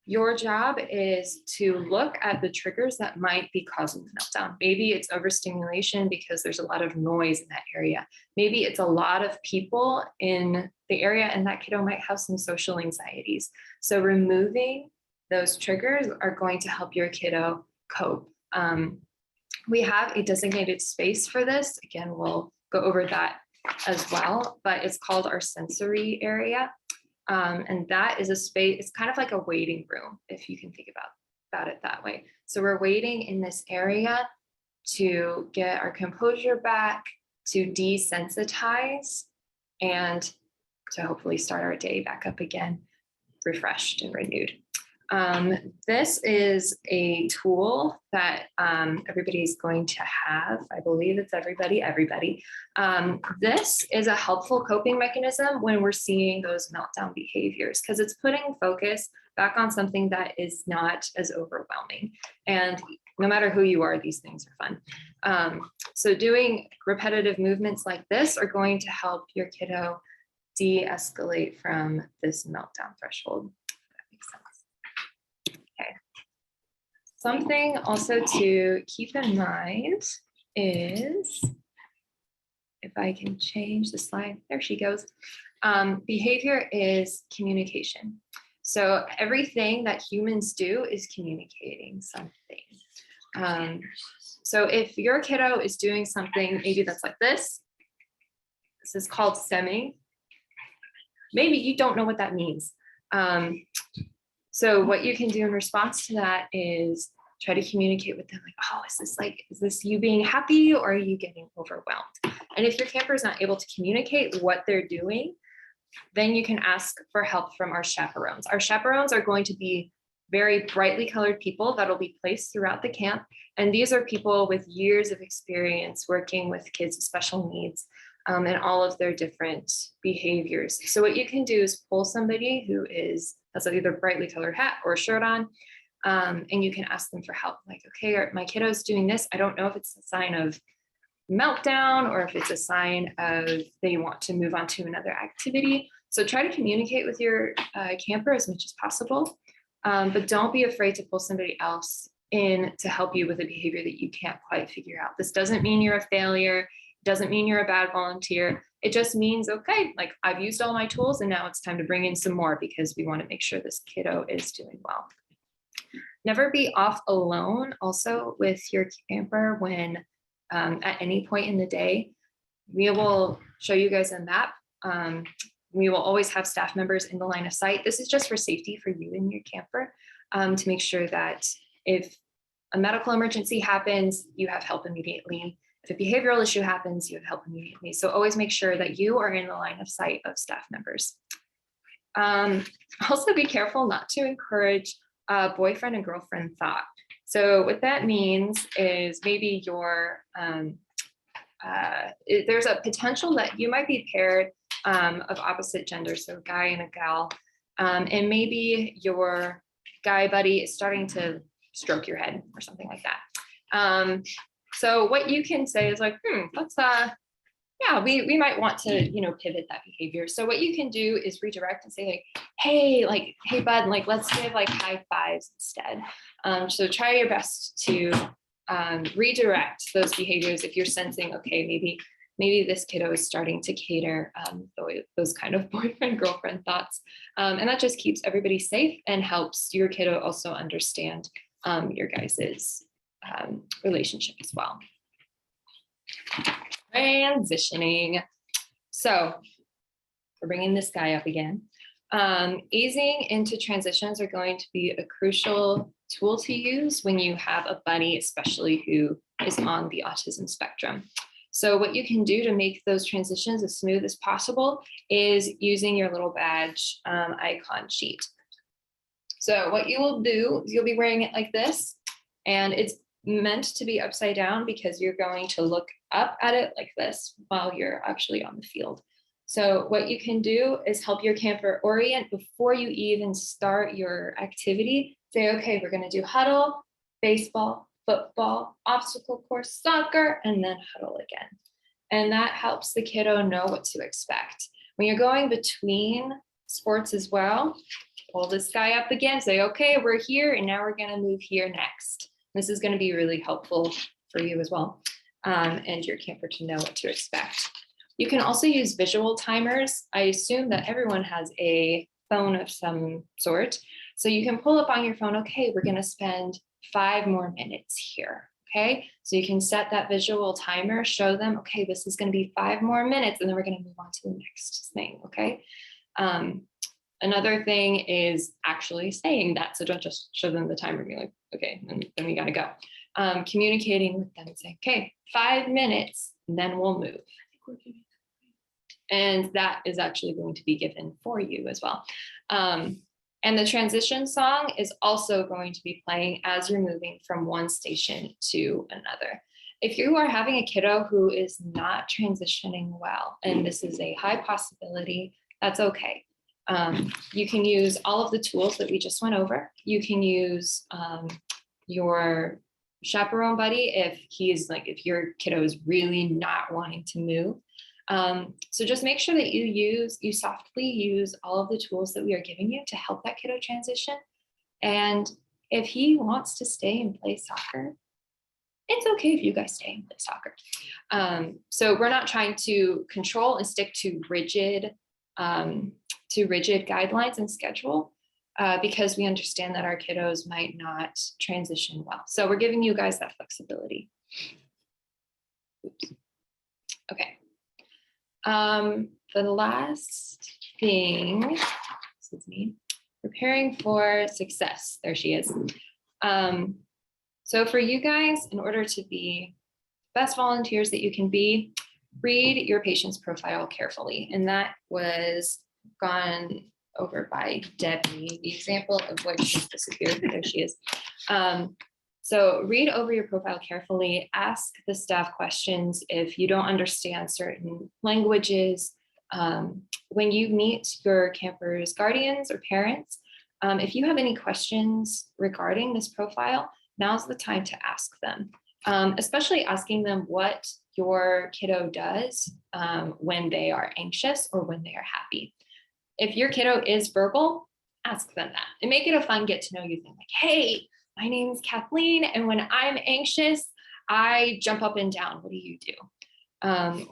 your job is to look at the triggers that might be causing the meltdown. Maybe it's overstimulation because there's a lot of noise in that area. Maybe it's a lot of people in the area and that kiddo might have some social anxieties. So removing those triggers are going to help your kiddo cope. We have a designated space for this. Again, we'll go over that as well, but it's called our sensory area. And that is a space, it's kind of like a waiting room, if you can think about it that way. So we're waiting in this area to get our composure back, to desensitize, and to hopefully start our day back up again, refreshed and renewed. This is a tool that everybody's going to have. I believe it's everybody. This is a helpful coping mechanism when we're seeing those meltdown behaviors, because it's putting focus back on something that is not as overwhelming. And no matter who you are, these things are fun. So doing repetitive movements like this are going to help your kiddo de-escalate from this meltdown threshold. Something also to keep in mind is, if I can change the slide, there she goes. Behavior is communication. So everything that humans do is communicating something. So if your kiddo is doing something, maybe that's like this is called stemming. Maybe you don't know what that means. So what you can do in response to that is try to communicate with them like, oh, is this you being happy or are you getting overwhelmed? And if your camper is not able to communicate what they're doing, then you can ask for help from our chaperones. Our chaperones are going to be very brightly colored people that'll be placed throughout the camp. And these are people with years of experience working with kids with special needs and all of their different behaviors. So what you can do is pull somebody who has either brightly colored hat or shirt on, and you can ask them for help. Like, okay, my kiddo's doing this. I don't know if it's a sign of meltdown or if it's a sign of they want to move on to another activity. So try to communicate with your camper as much as possible, but don't be afraid to pull somebody else in to help you with a behavior that you can't quite figure out. This doesn't mean you're a failure. It doesn't mean you're a bad volunteer. It just means, okay, like I've used all my tools and now it's time to bring in some more because we want to make sure this kiddo is doing well. Never be off alone also with your camper when at any point in the day. We will show you guys a map. We will always have staff members in the line of sight. This is just for safety for you and your camper to make sure that if a medical emergency happens, you have help immediately. If a behavioral issue happens, you have help immediately. So always make sure that you are in the line of sight of staff members. Also be careful not to encourage boyfriend and girlfriend thought. So what that means is maybe there's a potential that you might be paired of opposite gender, so a guy and a gal, and maybe your guy buddy is starting to stroke your head or something like that. So what you can say is like, we might want to, pivot that behavior. So what you can do is redirect and say hey bud, let's give high fives instead. So try your best to redirect those behaviors if you're sensing, okay, maybe this kiddo is starting to cater those kind of boyfriend girlfriend thoughts. And that just keeps everybody safe and helps your kiddo also understand your guys's relationship as well. Transitioning. So we're bringing this guy up again. Easing into transitions are going to be a crucial tool to use when you have a buddy, especially who is on the autism spectrum. So what you can do to make those transitions as smooth as possible is using your little badge icon sheet. So what you will do is you'll be wearing it like this, and it's meant to be upside down because you're going to look up at it like this while you're actually on the field. So what you can do is help your camper orient before you even start your activity. Say, okay, we're going to do huddle, baseball, football, obstacle course, soccer, and then huddle again. And that helps the kiddo know what to expect. When you're going between sports as well, pull this guy up again, say, okay, we're here, and now we're going to move here next. This is going to be really helpful for you as well, and your camper to know what to expect. You can also use visual timers. I assume that everyone has a phone of some sort. So you can pull up on your phone, okay, we're going to spend 5 more minutes here. Okay, so you can set that visual timer, show them, okay, this is going to be 5 more minutes, and then we're going to move on to the next thing. Okay. Another thing is actually saying that. So don't just show them the timer and be like, okay, and then we got to go. Communicating with them and saying, okay, 5 minutes, and then we'll move. And that is actually going to be given for you as well. And the transition song is also going to be playing as you're moving from one station to another. If you are having a kiddo who is not transitioning well, and this is a high possibility, that's okay. You can use all of the tools that we just went over. You can use your chaperone buddy if your kiddo is really not wanting to move. So just make sure that you softly use all of the tools that we are giving you to help that kiddo transition. And if he wants to stay and play soccer, it's okay if you guys stay and play soccer. So we're not trying to control and stick to rigid guidelines and schedule because we understand that our kiddos might not transition well. So we're giving you guys that flexibility. Oops. Okay. The last thing, excuse me, preparing for success. There she is. So for you guys, in order to be best volunteers that you can be, read your patient's profile carefully. And that was gone over by Debbie, the example of which just disappeared. There she is. So read over your profile carefully, ask the staff questions if you don't understand certain languages. When you meet your camper's guardians or parents, if you have any questions regarding this profile, now's the time to ask them, especially asking them what your kiddo does when they are anxious or when they are happy. If your kiddo is verbal, ask them that and make it a fun get to know you thing. Like, hey, my name's Kathleen, and when I'm anxious, I jump up and down. What do you do?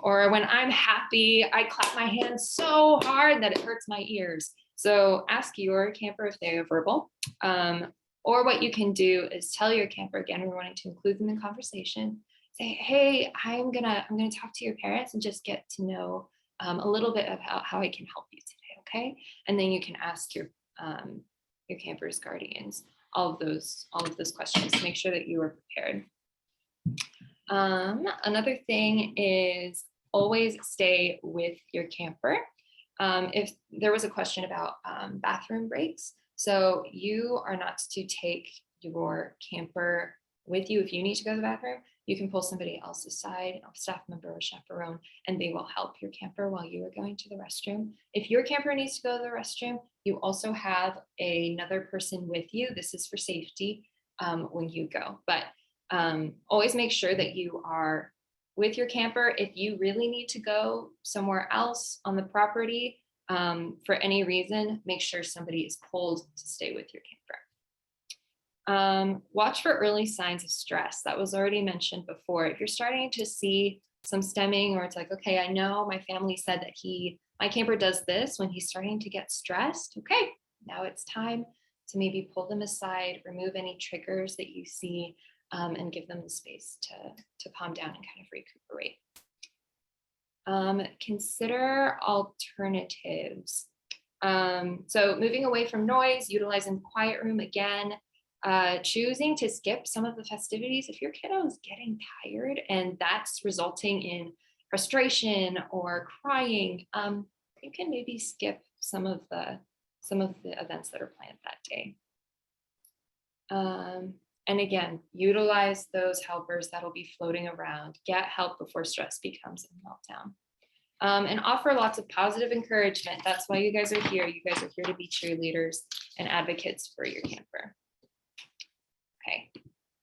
Or when I'm happy, I clap my hands so hard that it hurts my ears. So ask your camper if they are verbal. Or what you can do is tell your camper, again, we're wanting to include them in conversation. Say, hey, I'm gonna talk to your parents and just get to know a little bit of how I can help you today, okay? And then you can ask your camper's guardians all of those questions to make sure that you are prepared. Another thing is always stay with your camper. If there was a question about bathroom breaks, so you are not to take your camper with you if you need to go to the bathroom. You can pull somebody else aside, a staff member or chaperone, and they will help your camper while you are going to the restroom. If your camper needs to go to the restroom, you also have another person with you. This is for safety when you go. But always make sure that you are with your camper. If you really need to go somewhere else on the property for any reason, make sure somebody is pulled to stay with your camper. Watch for early signs of stress. That was already mentioned before. If you're starting to see some stemming, or it's like, okay, I know my family said that my camper does this when he's starting to get stressed. Okay, now it's time to maybe pull them aside, remove any triggers that you see, and give them the space to calm down and kind of recuperate. Consider alternatives. So moving away from noise, utilizing quiet room again, choosing to skip some of the festivities. If your kiddo is getting tired and that's resulting in frustration or crying, you can maybe skip some of the events that are planned that day. And again, utilize those helpers that'll be floating around. Get help before stress becomes a meltdown. And offer lots of positive encouragement. That's why you guys are here. You guys are here to be cheerleaders and advocates for your camper. Okay,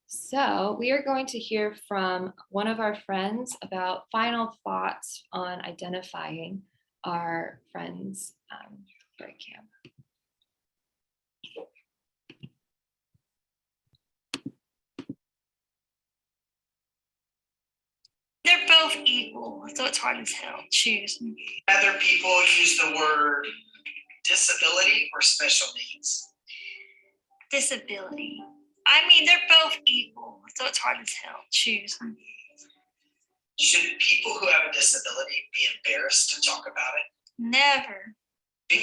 so we are going to hear from one of our friends about final thoughts on identifying our friends here at camp. They're both equal, so it's hard to tell. Choose. Other people use the word disability or special needs. Disability. I mean, they're both equal, so it's hard to tell. Choose. Should people who have a disability be embarrassed to talk about it? Never.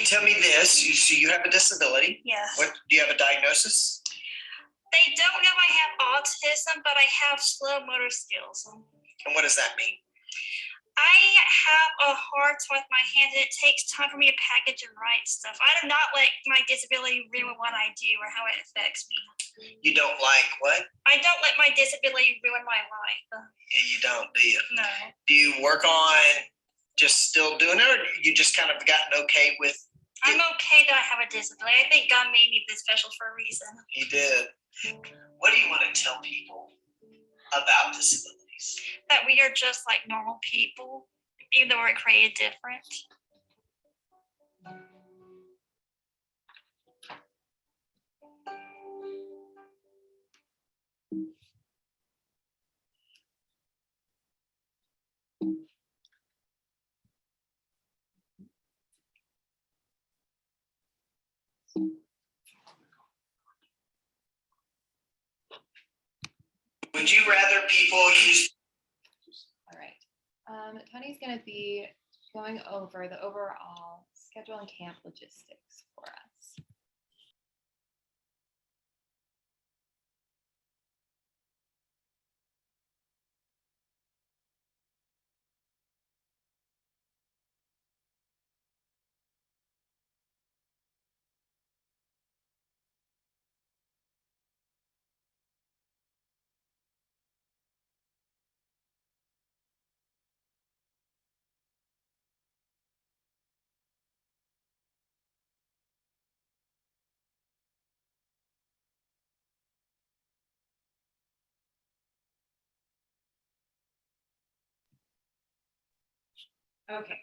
Tell me this, you have a disability? Yes. What, do you have a diagnosis? They don't know I have autism, but I have slow motor skills. And what does that mean? I have a hard time with my hands, and it takes time for me to package and write stuff. I do not let my disability ruin what I do or how it affects me. You don't like what? I don't let my disability ruin my life. Yeah, you don't, do you? No. Do you work on just still doing it, or you just kind of gotten okay with it? I'm okay that I have a disability. I think God made me this special for a reason. He did. What do you want to tell people about disabilities? That we are just like normal people, even though we're created different. Would you rather people use? All right. Tony's going to be going over the overall schedule and camp logistics for us. Okay.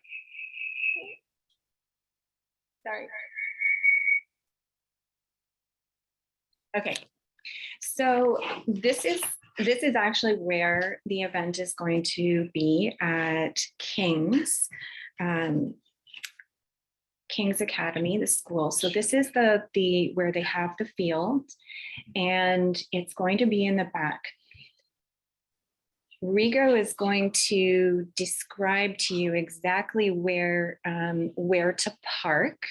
Sorry. Okay, so this is actually where the event is going to be at King's Academy, the school. So this is the where they have the field, and it's going to be in the back. Rigo is going to describe to you exactly where to park.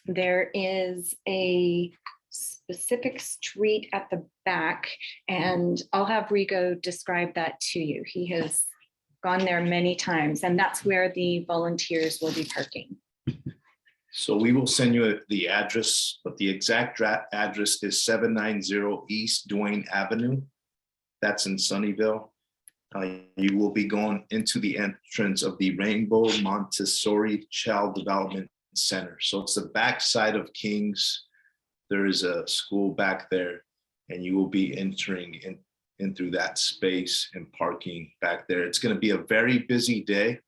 There is a specific street at the back, and I'll have Rigo describe that to you. He has gone there many times, and that's where the volunteers will be parking. So we will send you the address, but the exact address is 790 East Duane Avenue. That's in Sunnyvale. You will be going into the entrance of the Rainbow Montessori Child Development Center. So it's the back side of King's. There is a school back there, and you will be entering in through that space and parking back there. It's going to be a very busy day.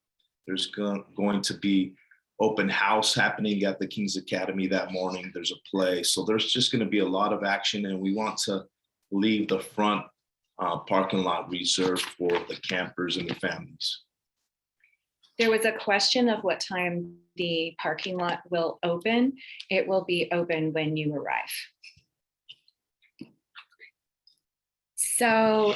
There's going to be open house happening at the King's Academy that morning. There's a play. So there's just going to be a lot of action, and we want to leave the front parking lot reserved for the campers and the families. There was a question of what time the parking lot will open. It will be open when you arrive. So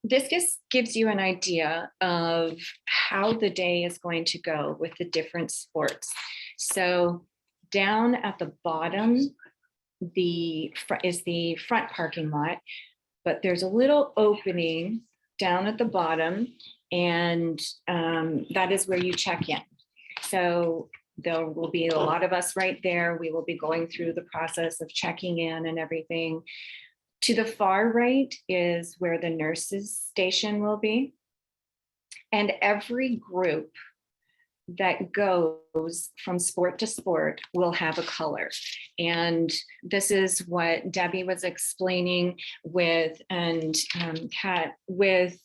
this just gives you an idea of how the day is going to go with the different sports. So down at the bottom, is the front parking lot, but there's a little opening down at the bottom, and that is where you check in. So there will be a lot of us right there. We will be going through the process of checking in and everything. To the far right is where the nurses station will be. And every group that goes from sport to sport will have a color. And this is what Debbie was explaining with, and Kat, with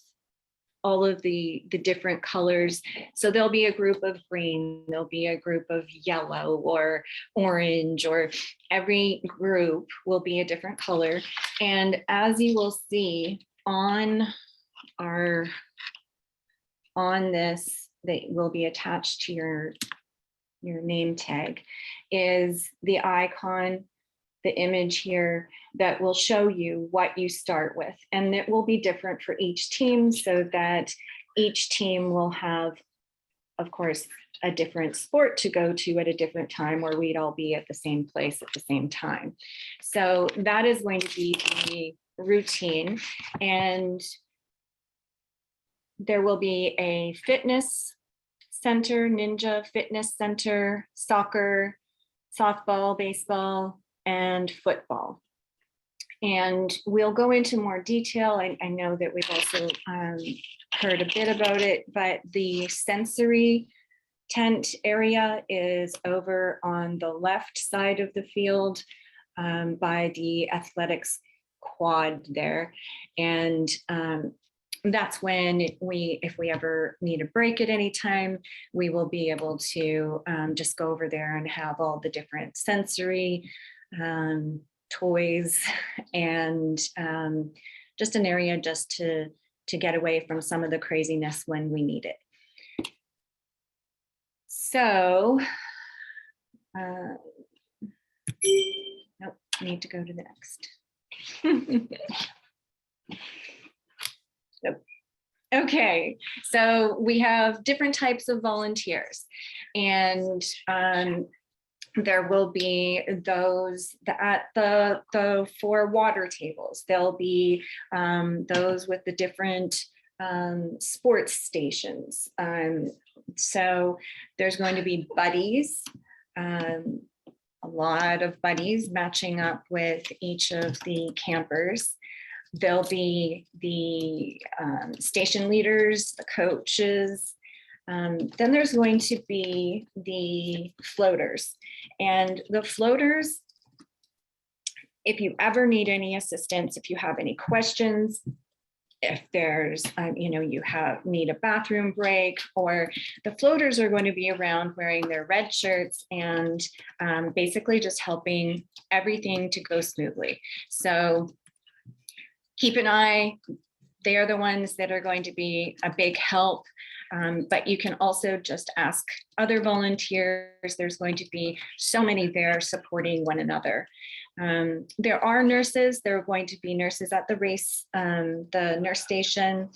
all of the different colors. So there'll be a group of green, there'll be a group of yellow or orange, or every group will be a different color. And as you will see on this, that will be attached to your name tag, is the icon, the image here that will show you what you start with. And it will be different for each team, so that each team will have, of course, a different sport to go to at a different time, or we'd all be at the same place at the same time. So that is going to be the routine. And there will be a fitness center, ninja fitness center, soccer, softball, baseball, and football. And we'll go into more detail. I know that we've also heard a bit about it, but the sensory tent area is over on the left side of the field by the athletics quad there. And that's when if we ever need a break at any time, we will be able to just go over there and have all the different sensory toys, and just an area just to get away from some of the craziness when we need it. So, nope, need to go to the next. Nope. Okay, so we have different types of volunteers, and there will be those at the 4 water tables. There'll be those with the different sports stations. So there's going to be buddies, a lot of buddies matching up with each of the campers. There'll be the station leaders, the coaches. Then there's going to be the floaters. And the floaters, if you ever need any assistance, if you have any questions, if there's, you need a bathroom break, or the floaters are going to be around wearing their red shirts and basically just helping everything to go smoothly. So keep an eye. They are the ones that are going to be a big help. But you can also just ask other volunteers. There's going to be so many there supporting one another. There are nurses. There are going to be nurses at the race, the nurse station.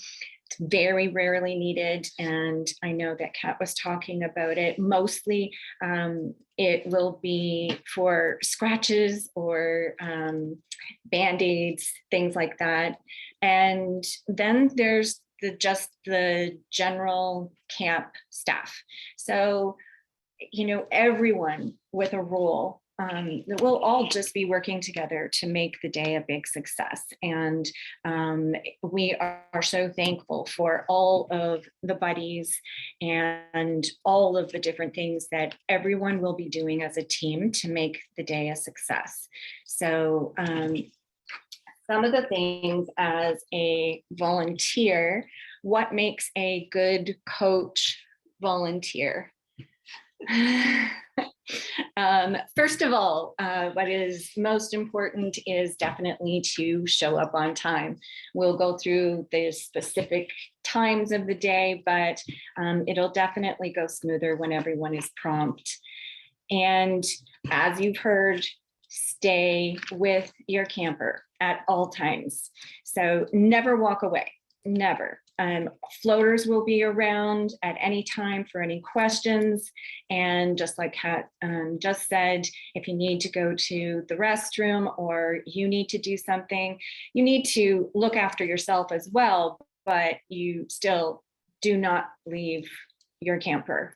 It's very rarely needed. And I know that Kat was talking about it. Mostly it will be for scratches or Band-Aids, things like that. And then there's just the general camp staff. So, everyone with a role, we'll all just be working together to make the day a big success. And we are so thankful for all of the buddies and all of the different things that everyone will be doing as a team to make the day a success. So some of the things as a volunteer, what makes a good coach volunteer? First of all, what is most important is definitely to show up on time. We'll go through the specific times of the day, but it'll definitely go smoother when everyone is prompt. And as you've heard, stay with your camper at all times. So never walk away. never. Floaters will be around at any time for any questions. And just like Kat just said, if you need to go to the restroom or you need to do something, you need to look after yourself as well, but you still do not leave your camper.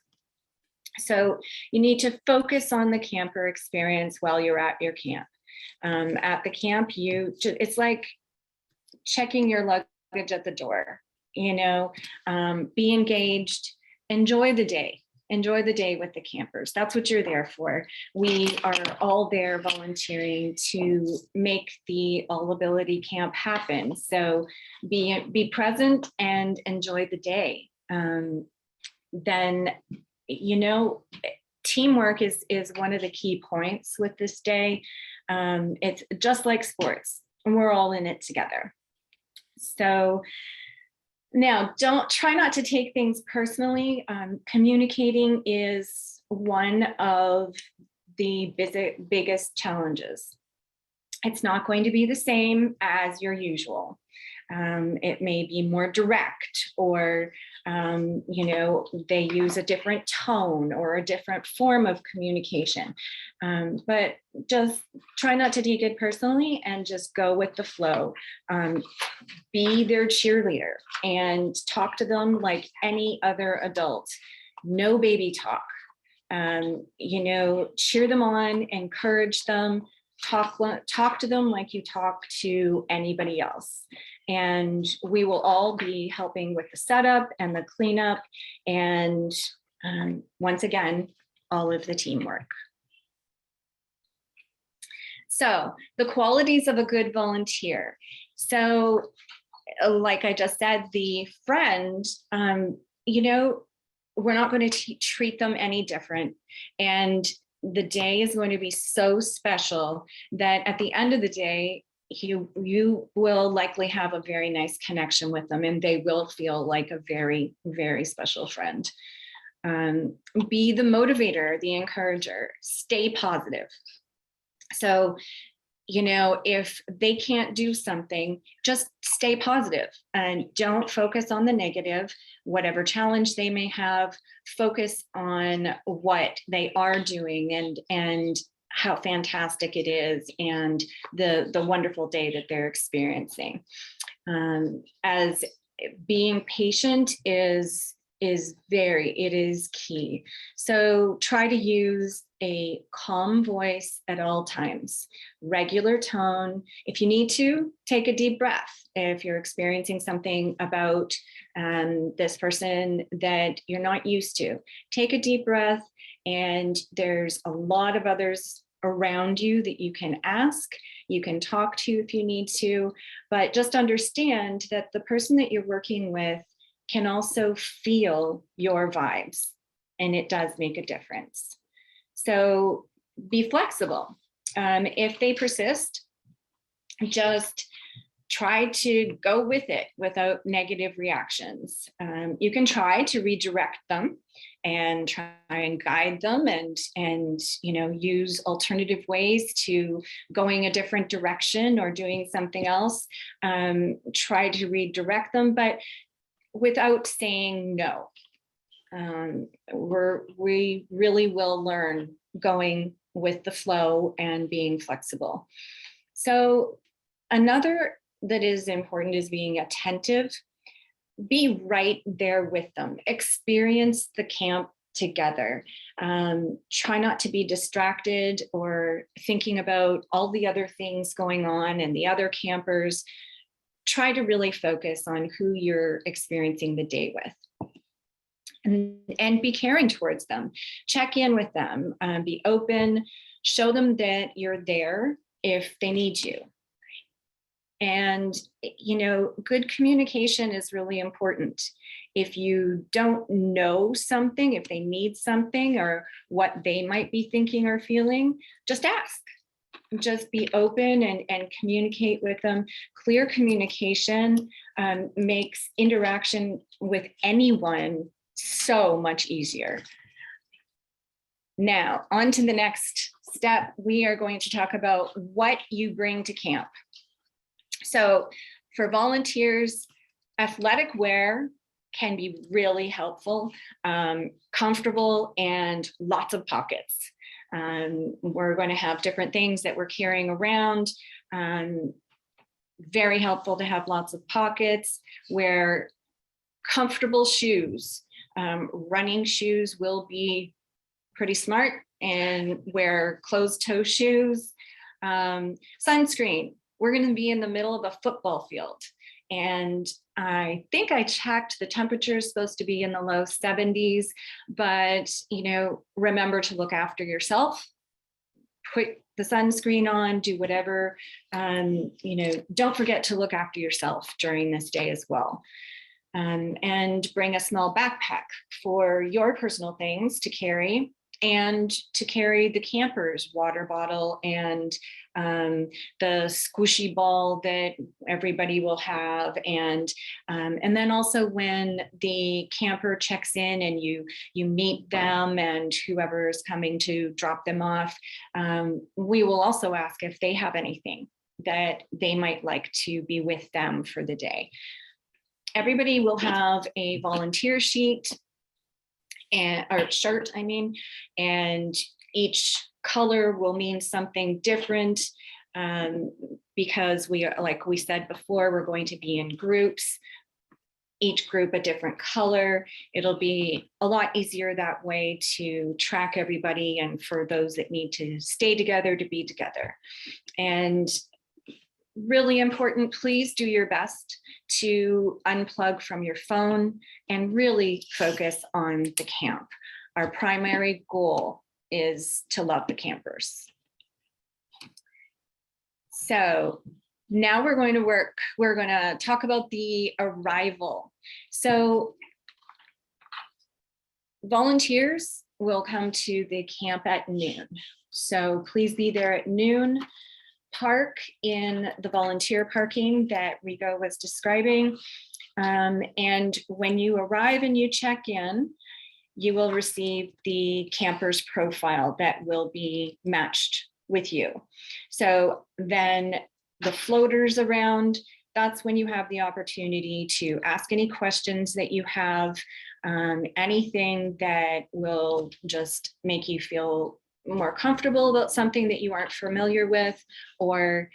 So you need to focus on the camper experience while you're at your camp. At the camp, it's like checking your luggage at the door. Be engaged, enjoy the day with the campers. That's what you're there for. We are all there volunteering to make the All-Ability Camp happen. So be present and enjoy the day. Then, teamwork is one of the key points with this day. It's just like sports, and we're all in it together. So now, try not to take things personally. Communicating is one of the biggest challenges. It's not going to be the same as your usual. It may be more direct, or they use a different tone or a different form of communication. But just try not to take it personally and just go with the flow. Be their cheerleader and talk to them like any other adult. No baby talk. Cheer them on, encourage them, talk to them like you talk to anybody else. And we will all be helping with the setup and the cleanup, and once again, all of the teamwork. So the qualities of a good volunteer. So like I just said, the friend, we're not going to treat them any different. And the day is going to be so special that at the end of the day, you will likely have a very nice connection with them, and they will feel like a very, very special friend. Be the motivator, the encourager, stay positive. So, if they can't do something, just stay positive and don't focus on the negative. Whatever challenge they may have, focus on what they are doing and how fantastic it is, and the wonderful day that they're experiencing. As being patient is key. So try to use a calm voice at all times, regular tone. If you need to, take a deep breath. If you're experiencing something about this person that you're not used to, take a deep breath. And there's a lot of others around you that you can ask, you can talk to if you need to, but just understand that the person that you're working with can also feel your vibes, and it does make a difference. So be flexible. If they persist, just try to go with it without negative reactions. You can try to redirect them and try and guide them and use alternative ways to going a different direction or doing something else. Try to redirect them, but without saying no. We really will learn going with the flow and being flexible. So another that is important is being attentive. Be right there with them. Experience the camp together. Try not to be distracted or thinking about all the other things going on and the other campers. Try to really focus on who you're experiencing the day with. And be caring towards them. Check in with them. Be open. Show them that you're there if they need you. And, good communication is really important. If you don't know something, if they need something or what they might be thinking or feeling, just ask. Just be open and communicate with them. Clear communication makes interaction with anyone so much easier. Now, on to the next step. We are going to talk about what you bring to camp. So for volunteers, Athletic wear can be really helpful, comfortable, and lots of pockets. We're going to have different things that we're carrying around. Very helpful to have lots of pockets. Wear comfortable shoes. Running shoes will be pretty smart, and wear closed-toe shoes. Sunscreen. We're going to be in the middle of a football field, and I think I checked, the temperature is supposed to be in the low 70s, but remember to look after yourself. Put the sunscreen on, do whatever, don't forget to look after yourself during this day as well. And bring a small backpack for your personal things to carry, and to carry the camper's water bottle and the squishy ball that everybody will have. And then also when the camper checks in and you meet them and whoever is coming to drop them off, we will also ask if they have anything that they might like to be with them for the day. Everybody will have a volunteer sheet or shirt, and each color will mean something different, because we are, like we said before, we're going to be in groups, each group a different color. It'll be a lot easier that way to track everybody, and for those that need to stay together to be together. And really important, please do your best to unplug from your phone and really focus on the camp. Our primary goal is to love the campers. So now we're going to talk about the arrival. So volunteers will come to the camp at noon. So please be there at noon. Park in the volunteer parking that Rico was describing. And when you arrive and you check in, you will receive the camper's profile that will be matched with you. So then the floaters around, that's when you have the opportunity to ask any questions that you have, anything that will just make you feel more comfortable about something that you aren't familiar with, or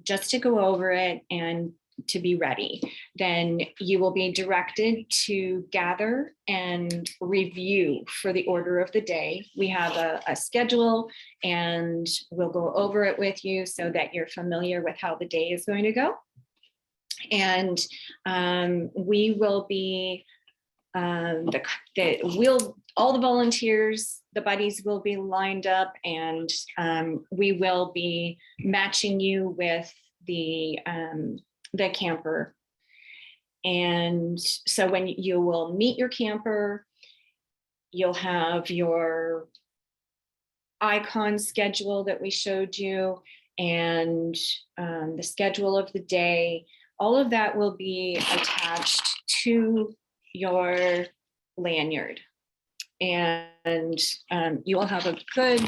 just to go over it and to be ready. Then you will be directed to gather and review for the order of the day. We have a schedule, and we'll go over it with you so that you're familiar with how the day is going to go. And we will be all the volunteers, the buddies will be lined up, and we will be matching you with the camper. And so when you will meet your camper, you'll have your icon schedule that we showed you, and the schedule of the day. All of that will be attached to your lanyard, and you will have a good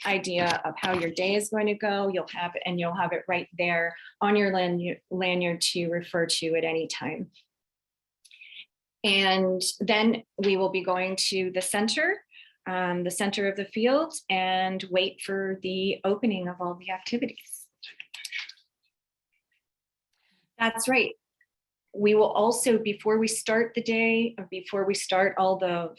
idea of how your day is going to go. You'll have it right there on your lanyard to refer to at any time. And then we will be going to the center of the field, and wait for the opening of all the activities. That's right. We will also, before we start the day, before we start all the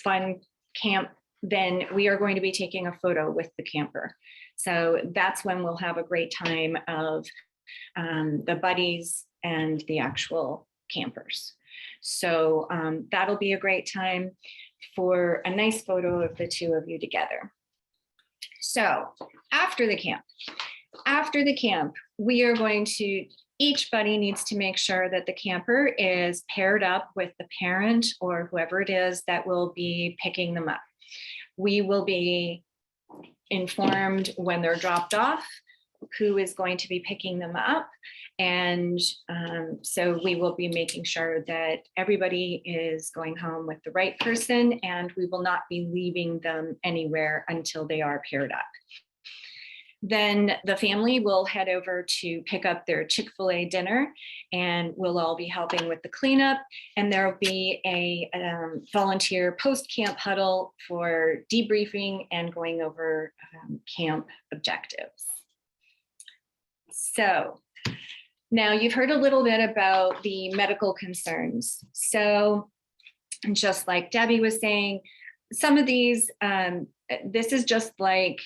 fun camp, then we are going to be taking a photo with the camper. So that's when we'll have a great time of the buddies and the actual campers. So that'll be a great time for a nice photo of the two of you together. So after the camp, we are going to, each buddy needs to make sure that the camper is paired up with the parent or whoever it is that will be picking them up. We will be informed when they're dropped off who is going to be picking them up. And so we will be making sure that everybody is going home with the right person, and we will not be leaving them anywhere until they are paired up. Then the family will head over to pick up their Chick-fil-A dinner, and we'll all be helping with the cleanup. And there will be a volunteer post-camp huddle for debriefing and going over camp objectives. So now you've heard a little bit about the medical concerns. So just like Debbie was saying, some of these, this is just like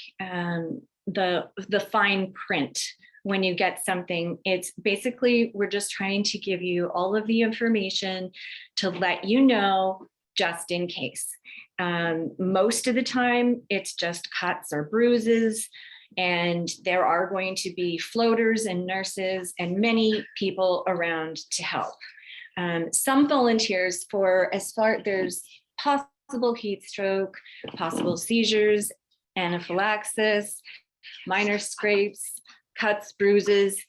the fine print. When you get something, it's basically, we're just trying to give you all of the information to let you know, just in case. Most of the time, it's just cuts or bruises, and there are going to be floaters and nurses and many people around to help. Some volunteers there's possible heat stroke, possible seizures, anaphylaxis, minor scrapes, cuts, bruises.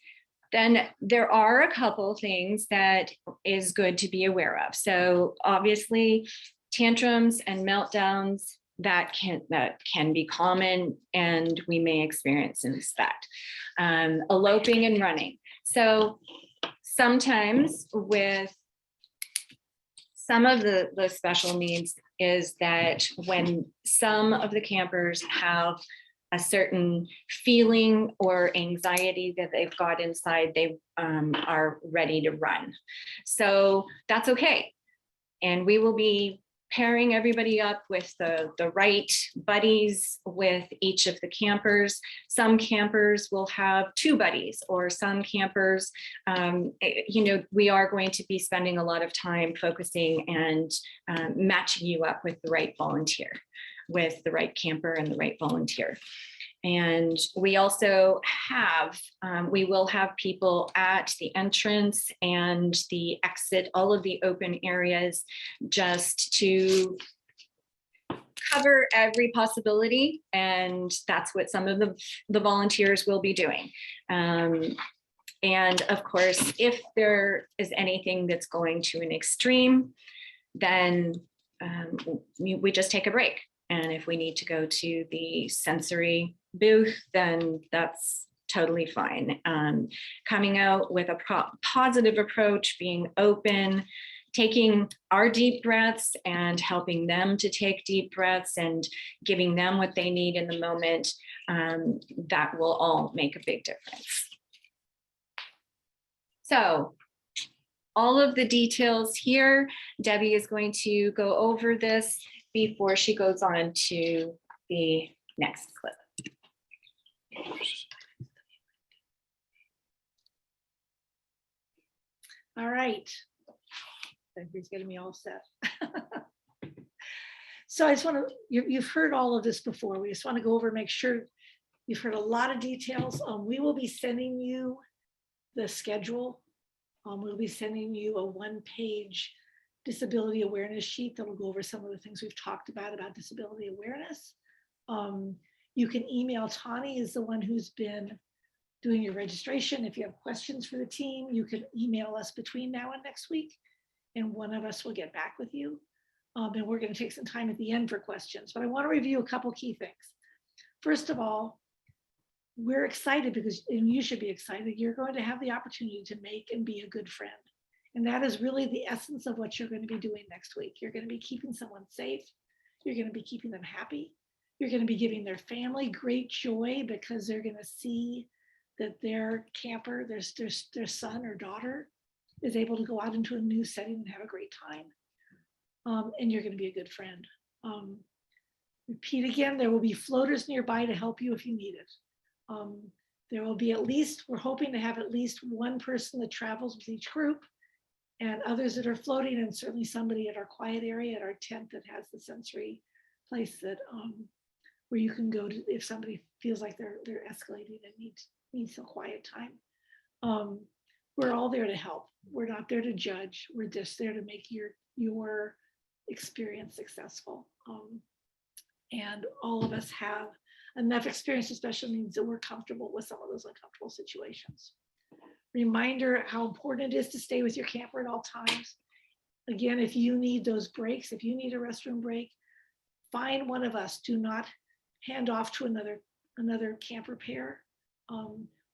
Then there are a couple things that is good to be aware of. So obviously tantrums and meltdowns, that can be common, and we may experience that. Eloping and running. So sometimes with some of the special needs is that when some of the campers have a certain feeling or anxiety that they've got inside, they are ready to run. So that's okay. And we will be pairing everybody up with the right buddies with each of the campers. Some campers will have 2 buddies, or some campers, we are going to be spending a lot of time focusing and matching you up with the right volunteer, with the right camper and the right volunteer. And we also have, we will have people at the entrance and the exit, all of the open areas, just to cover every possibility. And that's what some of the volunteers will be doing. And of course, if there is anything that's going to an extreme, then we just take a break. And if we need to go to the sensory booth, then that's totally fine. Coming out with a positive approach, being open, taking our deep breaths and helping them to take deep breaths and giving them what they need in the moment, that will all make a big difference. So all of the details here, Debbie is going to go over this before she goes on to the next clip. All right. He's getting me all set. So I just want to, you've heard all of this before. We just want to go over and make sure you've heard a lot of details. We will be sending you the schedule. We'll be sending you a 1-page disability awareness sheet that will go over some of the things we've talked about disability awareness. You can email Tani, is the one who's been doing your registration. If you have questions for the team, you can email us between now and next week, and one of us will get back with you. And we're going to take some time at the end for questions, but I want to review a couple key things. First of all, we're excited because, and you should be excited, you're going to have the opportunity to make and be a good friend. And that is really the essence of what you're going to be doing next week. You're going to be keeping someone safe. You're going to be keeping them happy. You're going to be giving their family great joy because they're going to see that their camper, their son or daughter is able to go out into a new setting and have a great time. And you're going to be a good friend. Repeat again, there will be floaters nearby to help you if you need it. There will be we're hoping to have at least one person that travels with each group, and others that are floating, and certainly somebody at our quiet area at our tent that has the sensory place that where you can go to if somebody feels like they're escalating and needs some quiet time. We're all there to help. We're not there to judge. We're just there to make your experience successful. And all of us have enough experience with special needs that we're comfortable with some of those uncomfortable situations. Reminder how important it is to stay with your camper at all times. Again, if you need those breaks, if you need a restroom break, find one of us. Do not hand off to another another camper pair.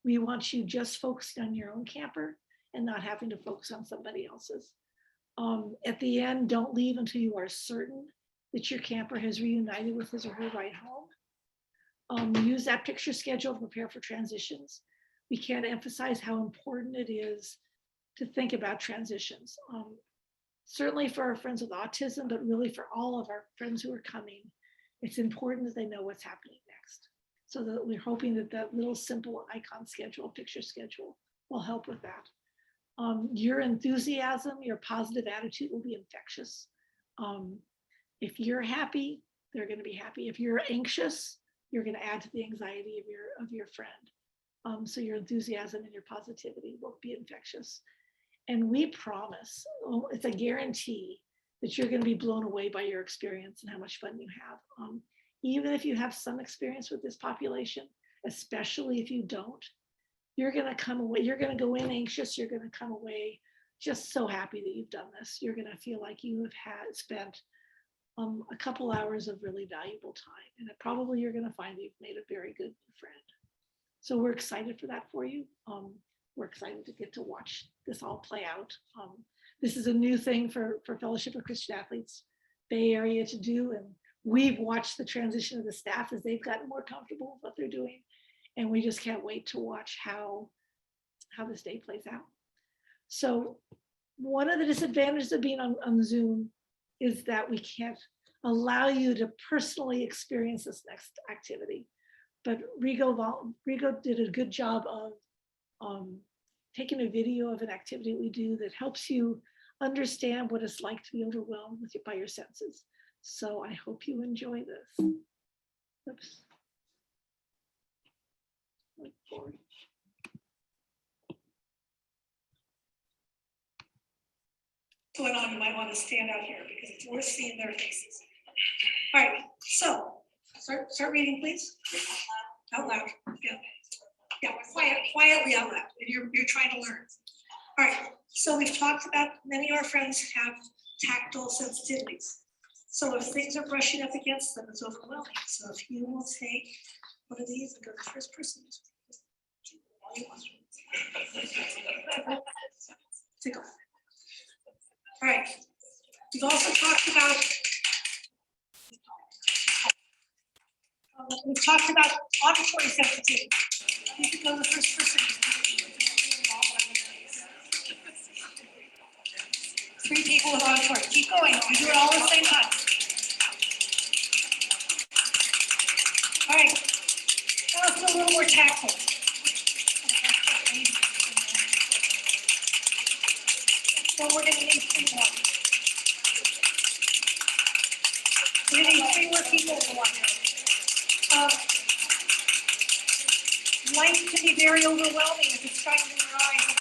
We want you just focused on your own camper and not having to focus on somebody else's. At the end, don't leave until you are certain that your camper has reunited with his or her ride home. Use that picture schedule to prepare for transitions. We can't emphasize how important it is to think about transitions. Certainly for our friends with autism, but really for all of our friends who are coming, it's important that they know what's happening next. So that we're hoping that that little simple icon schedule, picture schedule will help with that. Your enthusiasm, your positive attitude will be infectious. If you're happy, they're going to be happy. If you're anxious, you're going to add to the anxiety of your friend. So your enthusiasm and your positivity will be infectious. And we promise, it's a guarantee that you're going to be blown away by your experience and how much fun you have. Even if you have some experience with this population, especially if you don't, you're going to come away, you're going to go in anxious, you're going to come away just so happy that you've done this. You're going to feel like you have spent a couple hours of really valuable time. And probably you're going to find that you've made a very good friend. So we're excited for that for you. We're excited to get to watch this all play out. This is a new thing for Fellowship of Christian Athletes Bay Area to do. And we've watched the transition of the staff as they've gotten more comfortable with what they're doing. And we just can't wait to watch how this day plays out. So one of the disadvantages of being on Zoom is that we can't allow you to personally experience this next activity. But Rigo did a good job of taking a video of an activity we do that helps you understand what it's like to be overwhelmed by your senses. So I hope you enjoy this. Oops. Going on, you might want to stand out here because it's worth seeing their faces. All right, so start reading, please. Out loud. Yeah, quietly out loud. You're trying to learn. All right, so we've talked about many of our friends have tactile sensitivities. So if things are brushing up against them, it's overwhelming. So if you will take one of these and go to the first person. Take off. All right. We've also talked about auditory sensitivity. You can go to the first person. 3 people with auditory. Keep going. You do it all at the same time. All right. Now let's do a little more tactile. So we're going to need 3 more. We're going to need 3 more people to one. Light can be very overwhelming if it's shining in your eyes.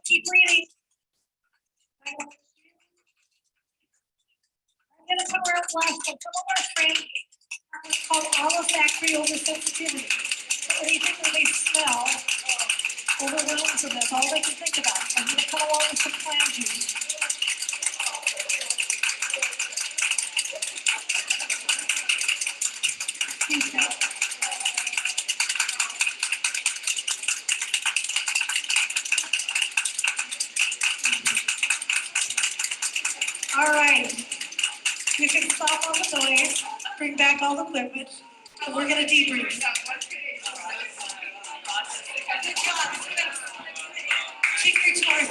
Keep reading. I'm going to cover up last one. Some of our friends have what's called olfactory oversensitivity. Anything that they smell overwhelms them. That's all they can think about. I'm going to come along with some clam juice. Excuse me. All right, you can stop all the noise, bring back all the equipment, and we're gonna debrief. Good job. Secret source.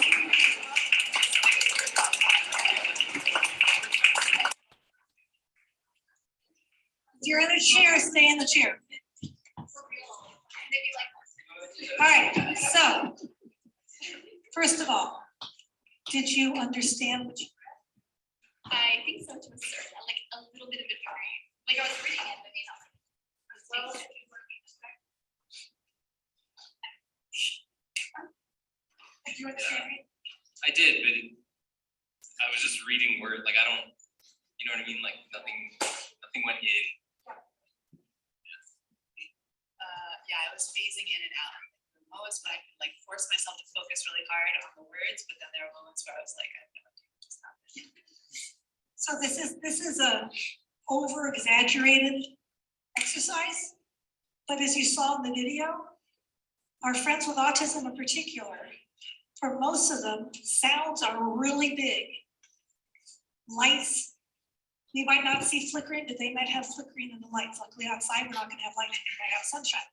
If you're in a chair, stay in the chair. All right, so, first of all, did you understand what you read? I think so, to a certain, like a little bit of it. Like I was reading it, but not. Did you understand it? I did, but I was just reading word. Like I don't, you know what I mean? Like nothing went in. yeah, I was phasing in and out of moments when I could like force myself to focus really hard on the words, but then there were moments where I was like, I have no idea what just happened. So this is a over exaggerated exercise, but as you saw in the video, our friends with autism in particular, for most of them, sounds are really big. Lights, we might not see flickering, but they might have flickering in the lights. Luckily outside, we're not gonna have lights, we might have sunshine.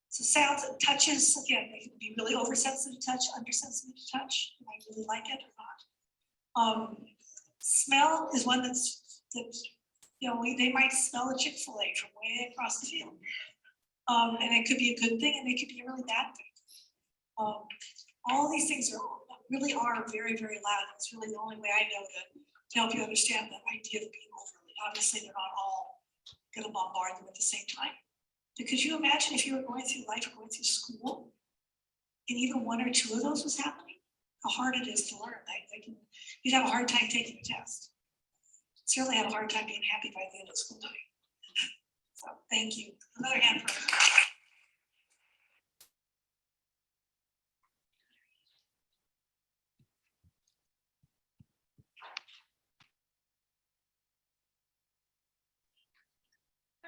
So sounds and touches, again, they can be really oversensitive to touch, undersensitive to touch, you might really like it or not. Smell is one that's, you know, they might smell a Chick-fil-A from way across the field. And it could be a good thing and it could be a really bad thing. All these things really are very, very loud. It's really the only way I know to help you understand the idea of being overly. Obviously, they're not all gonna bombard them at the same time. But could you imagine if you were going through life or going through school and even one or two of those was happening? How hard it is to learn. You'd have a hard time taking the test. Certainly have a hard time being happy by the end of school time. So thank you. Another hand for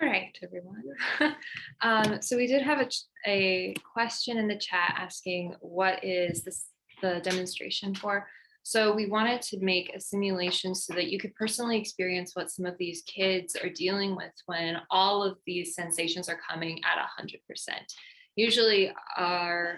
All right, everyone. So we did have a question in the chat asking what is the demonstration for? So we wanted to make a simulation so that you could personally experience what some of these kids are dealing with when all of these sensations are coming at 100%. Usually our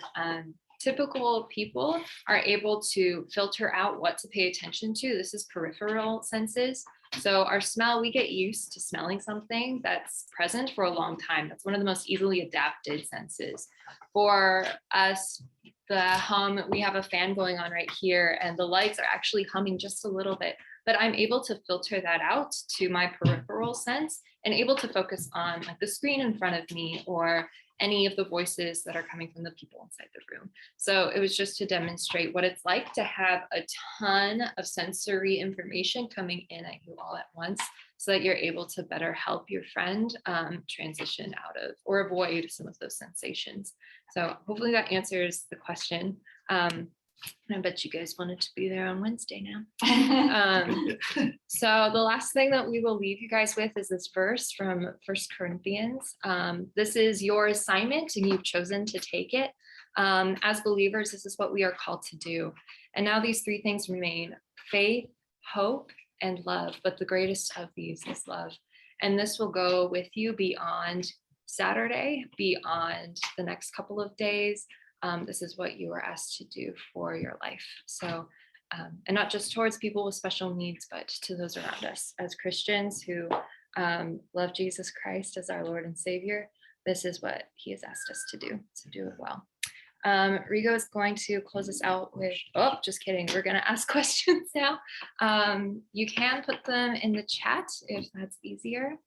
typical people are able to filter out what to pay attention to. This is peripheral senses. So our smell, we get used to smelling something that's present for a long time. That's one of the most easily adapted senses. For us, the hum, we have a fan going on right here and the lights are actually humming just a little bit, but I'm able to filter that out to my peripheral sense and able to focus on like the screen in front of me or any of the voices that are coming from the people inside the room. So it was just to demonstrate what it's like to have a ton of sensory information coming in at you all at once so that you're able to better help your friend transition out of or avoid some of those sensations. So hopefully that answers the question. I bet you guys wanted to be there on Wednesday now. So the last thing that we will leave you guys with is this verse from 1 Corinthians. This is your assignment and you've chosen to take it. As believers, this is what we are called to do. And now these three things remain: faith, hope, and love. But the greatest of these is love. And this will go with you beyond Saturday, beyond the next couple of days. This is what you are asked to do for your life. So, and not just towards people with special needs, but to those around us as Christians who love Jesus Christ as our Lord and Savior. This is what he has asked us to do, so do it well. Rigo is going to close us out with, oh, just kidding. We're going to ask questions now. You can put them in the chat if that's easier.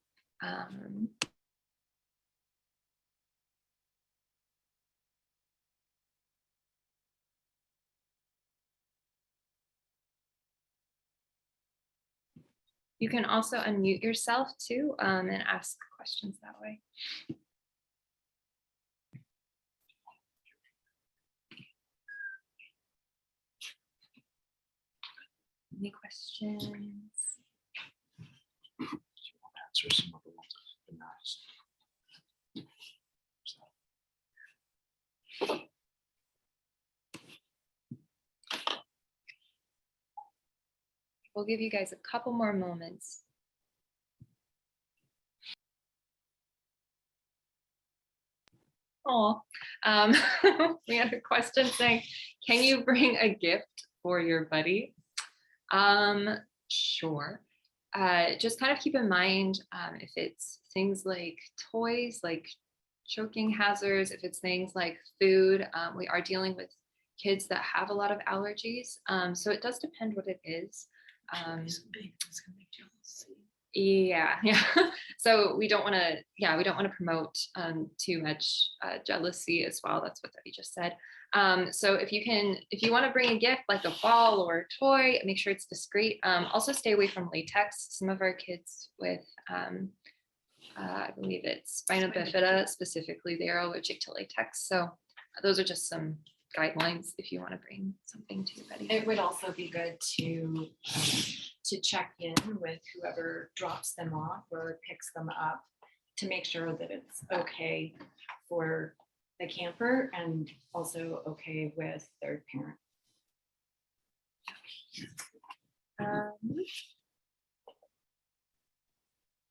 You can also unmute yourself too and ask questions that way. Any questions? Answer some of the ones that have been asked. We'll give you guys a couple more moments. Oh, we had a question saying, can you bring a gift for your buddy? Sure. Just kind of keep in mind if it's things like toys, like choking hazards, if it's things like food, we are dealing with kids that have a lot of allergies. So it does depend what it is. Yeah. So we don't want to promote too much jealousy as well. That's what Debbie just said. So if you want to bring a gift like a ball or a toy, make sure it's discreet. Also stay away from latex. Some of our kids with I believe it's spina bifida, specifically the aeroallergic to latex. So those are just some guidelines if you want to bring something to your buddy. It would also be good to check in with whoever drops them off or picks them up to make sure that it's okay for the camper and also okay with their parent.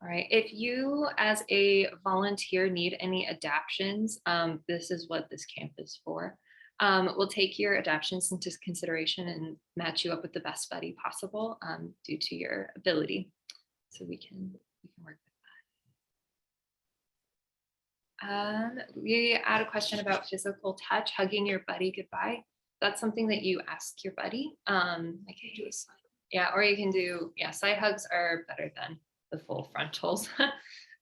All right, if you as a volunteer need any adaptions, this is what this camp is for. We'll take your adaptions into consideration and match you up with the best buddy possible due to your ability. So we can work with that. We had a question about physical touch, hugging your buddy goodbye. That's something that you ask your buddy. I can do a side. Yeah, or you can do, side hugs are better than the full frontals.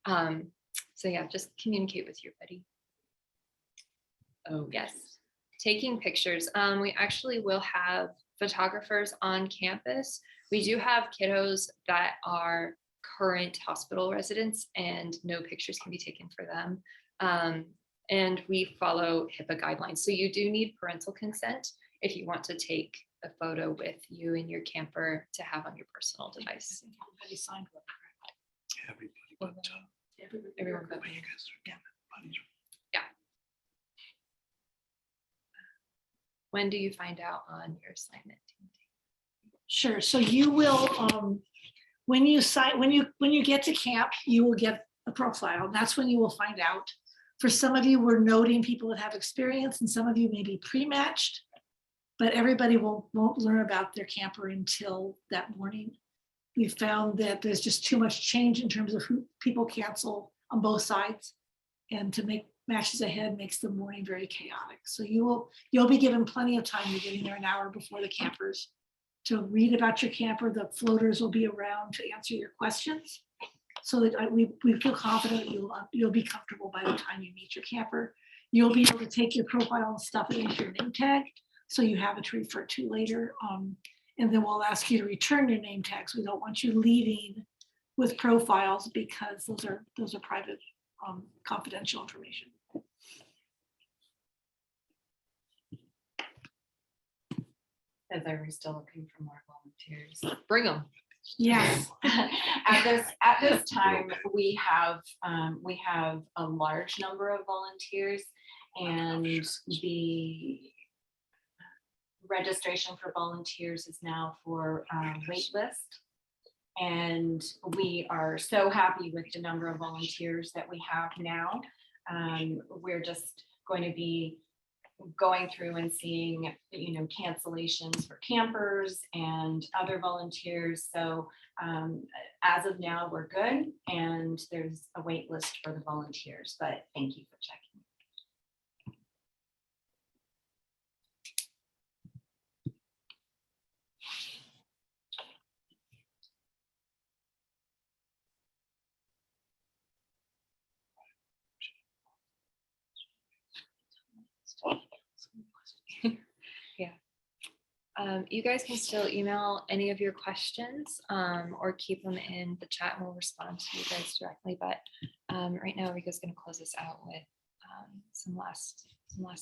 So yeah, just communicate with your buddy. Oh yes, taking pictures. We actually will have photographers on campus. We do have kiddos that are current hospital residents and no pictures can be taken for them. And we follow HIPAA guidelines. So you do need parental consent if you want to take a photo with you and your camper to have on your personal device. Everybody signed one. Everybody but Everyone but you me. guys are Yeah. buddies. Yeah. When do you find out on your assignment? Sure. So you will, when you get to camp, you will get a profile. That's when you will find out. For some of you, we're noting people that have experience, and some of you may be pre-matched, but everybody won't learn about their camper until that morning. We found that there's just too much change in terms of who people cancel on both sides, and to make matches ahead makes the morning very chaotic. So you'll be given plenty of time. You're getting there an hour before the campers to read about your camper. The floaters will be around to answer your questions, so that we feel confident you'll be comfortable by the time you meet your camper. You'll be able to take your profile and stuff it into your name tag, so you have it to refer to later. And then we'll ask you to return your name tags. We don't want you leaving with profiles because those are private, confidential information. As I was still looking for more volunteers. Bring them. Yes. At this time, we have a large number of volunteers, and the registration for volunteers is now for wait list. And we are so happy with the number of volunteers that we have now. We're just going to be going through and seeing, cancellations for campers and other volunteers. So as of now, we're good, and there's a wait list for the volunteers, but thank you for checking. Yeah. You guys can still email any of your questions or keep them in the chat and we'll respond to you guys directly. But right now, Rico's going to close us out with some last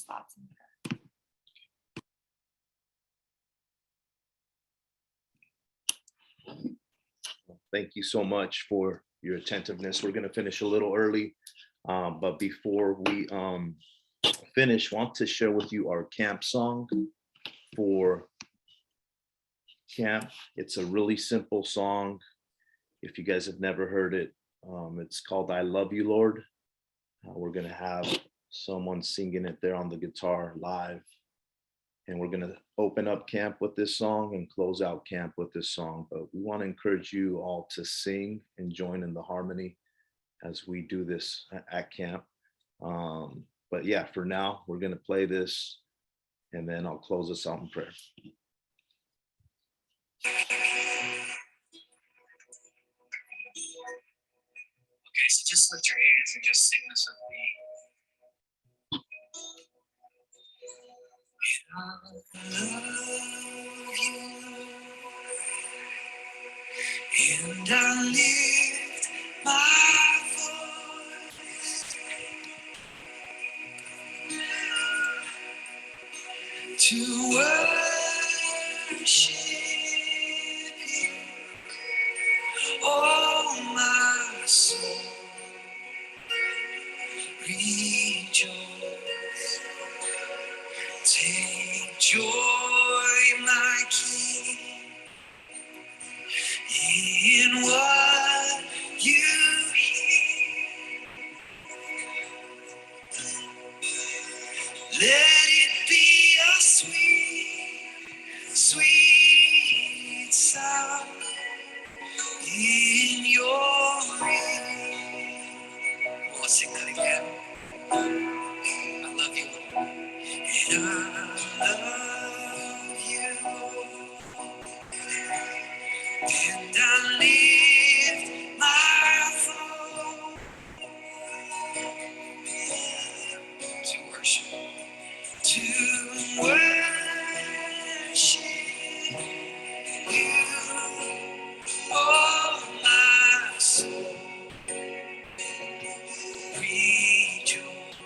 thoughts. Thank you so much for your attentiveness. We're going to finish a little early, but before we finish, want to share with you our camp song for camp. It's a really simple song. If you guys have never heard it, it's called I Love You, Lord. We're going to have someone singing it there on the guitar live. And we're going to open up camp with this song and close out camp with this song. But we want to encourage you all to sing and join in the harmony as we do this at camp. But yeah, for now, we're going to play this and then I'll close us out in prayer. Okay, so just lift your hands and just sing this with me. I love you, and I lift my voice in what you hear. Let it be a sweet, sweet sound in your ear. Oh, let's sing that again. I love you, Lord. And I love you. And I lift my voice to worship, you, oh my soul, rejoice,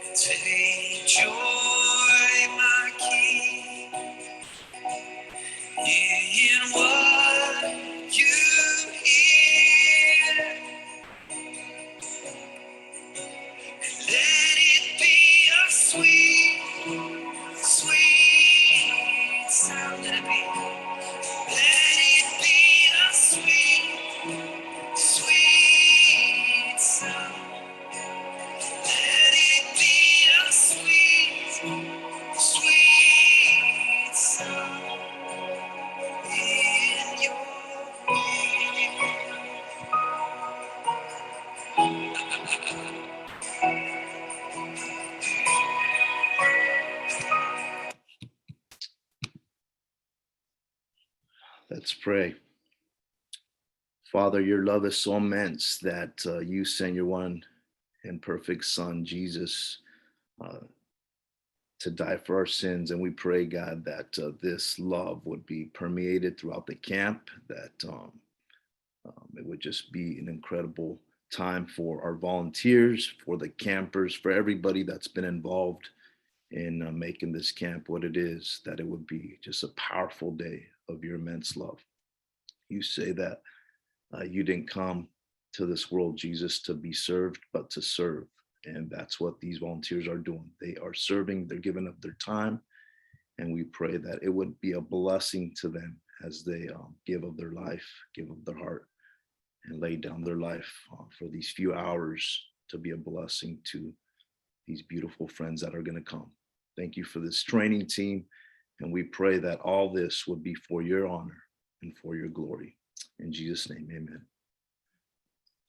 and take joy, my King, in what you hear. Let it be a sweet, sweet sound. Let it be. Let it be a sweet, sweet sound. Let it be a sweet, sweet sound in your ear. Let's pray. Father, your love is so immense that you sent your one and perfect Son, Jesus, to die for our sins. And we pray, God, that this love would be permeated throughout the camp, that it would just be an incredible time for our volunteers, for the campers, for everybody that's been involved in making this camp what it is, that it would be just a powerful day of your immense love. You say that you didn't come to this world, Jesus, to be served, but to serve. And that's what these volunteers are doing. They are serving, they're giving up their time. And we pray that it would be a blessing to them as they give of their life, give of their heart, and lay down their life for these few hours to be a blessing to these beautiful friends that are going to come. Thank you for this training team. And we pray that all this would be for your honor and for your glory. In Jesus' name, amen.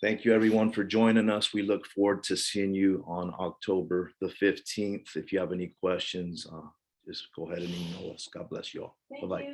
Thank you, everyone, for joining us. We look forward to seeing you on October the 15th. If you have any questions, just go ahead and email us. God bless you all. Bye-bye.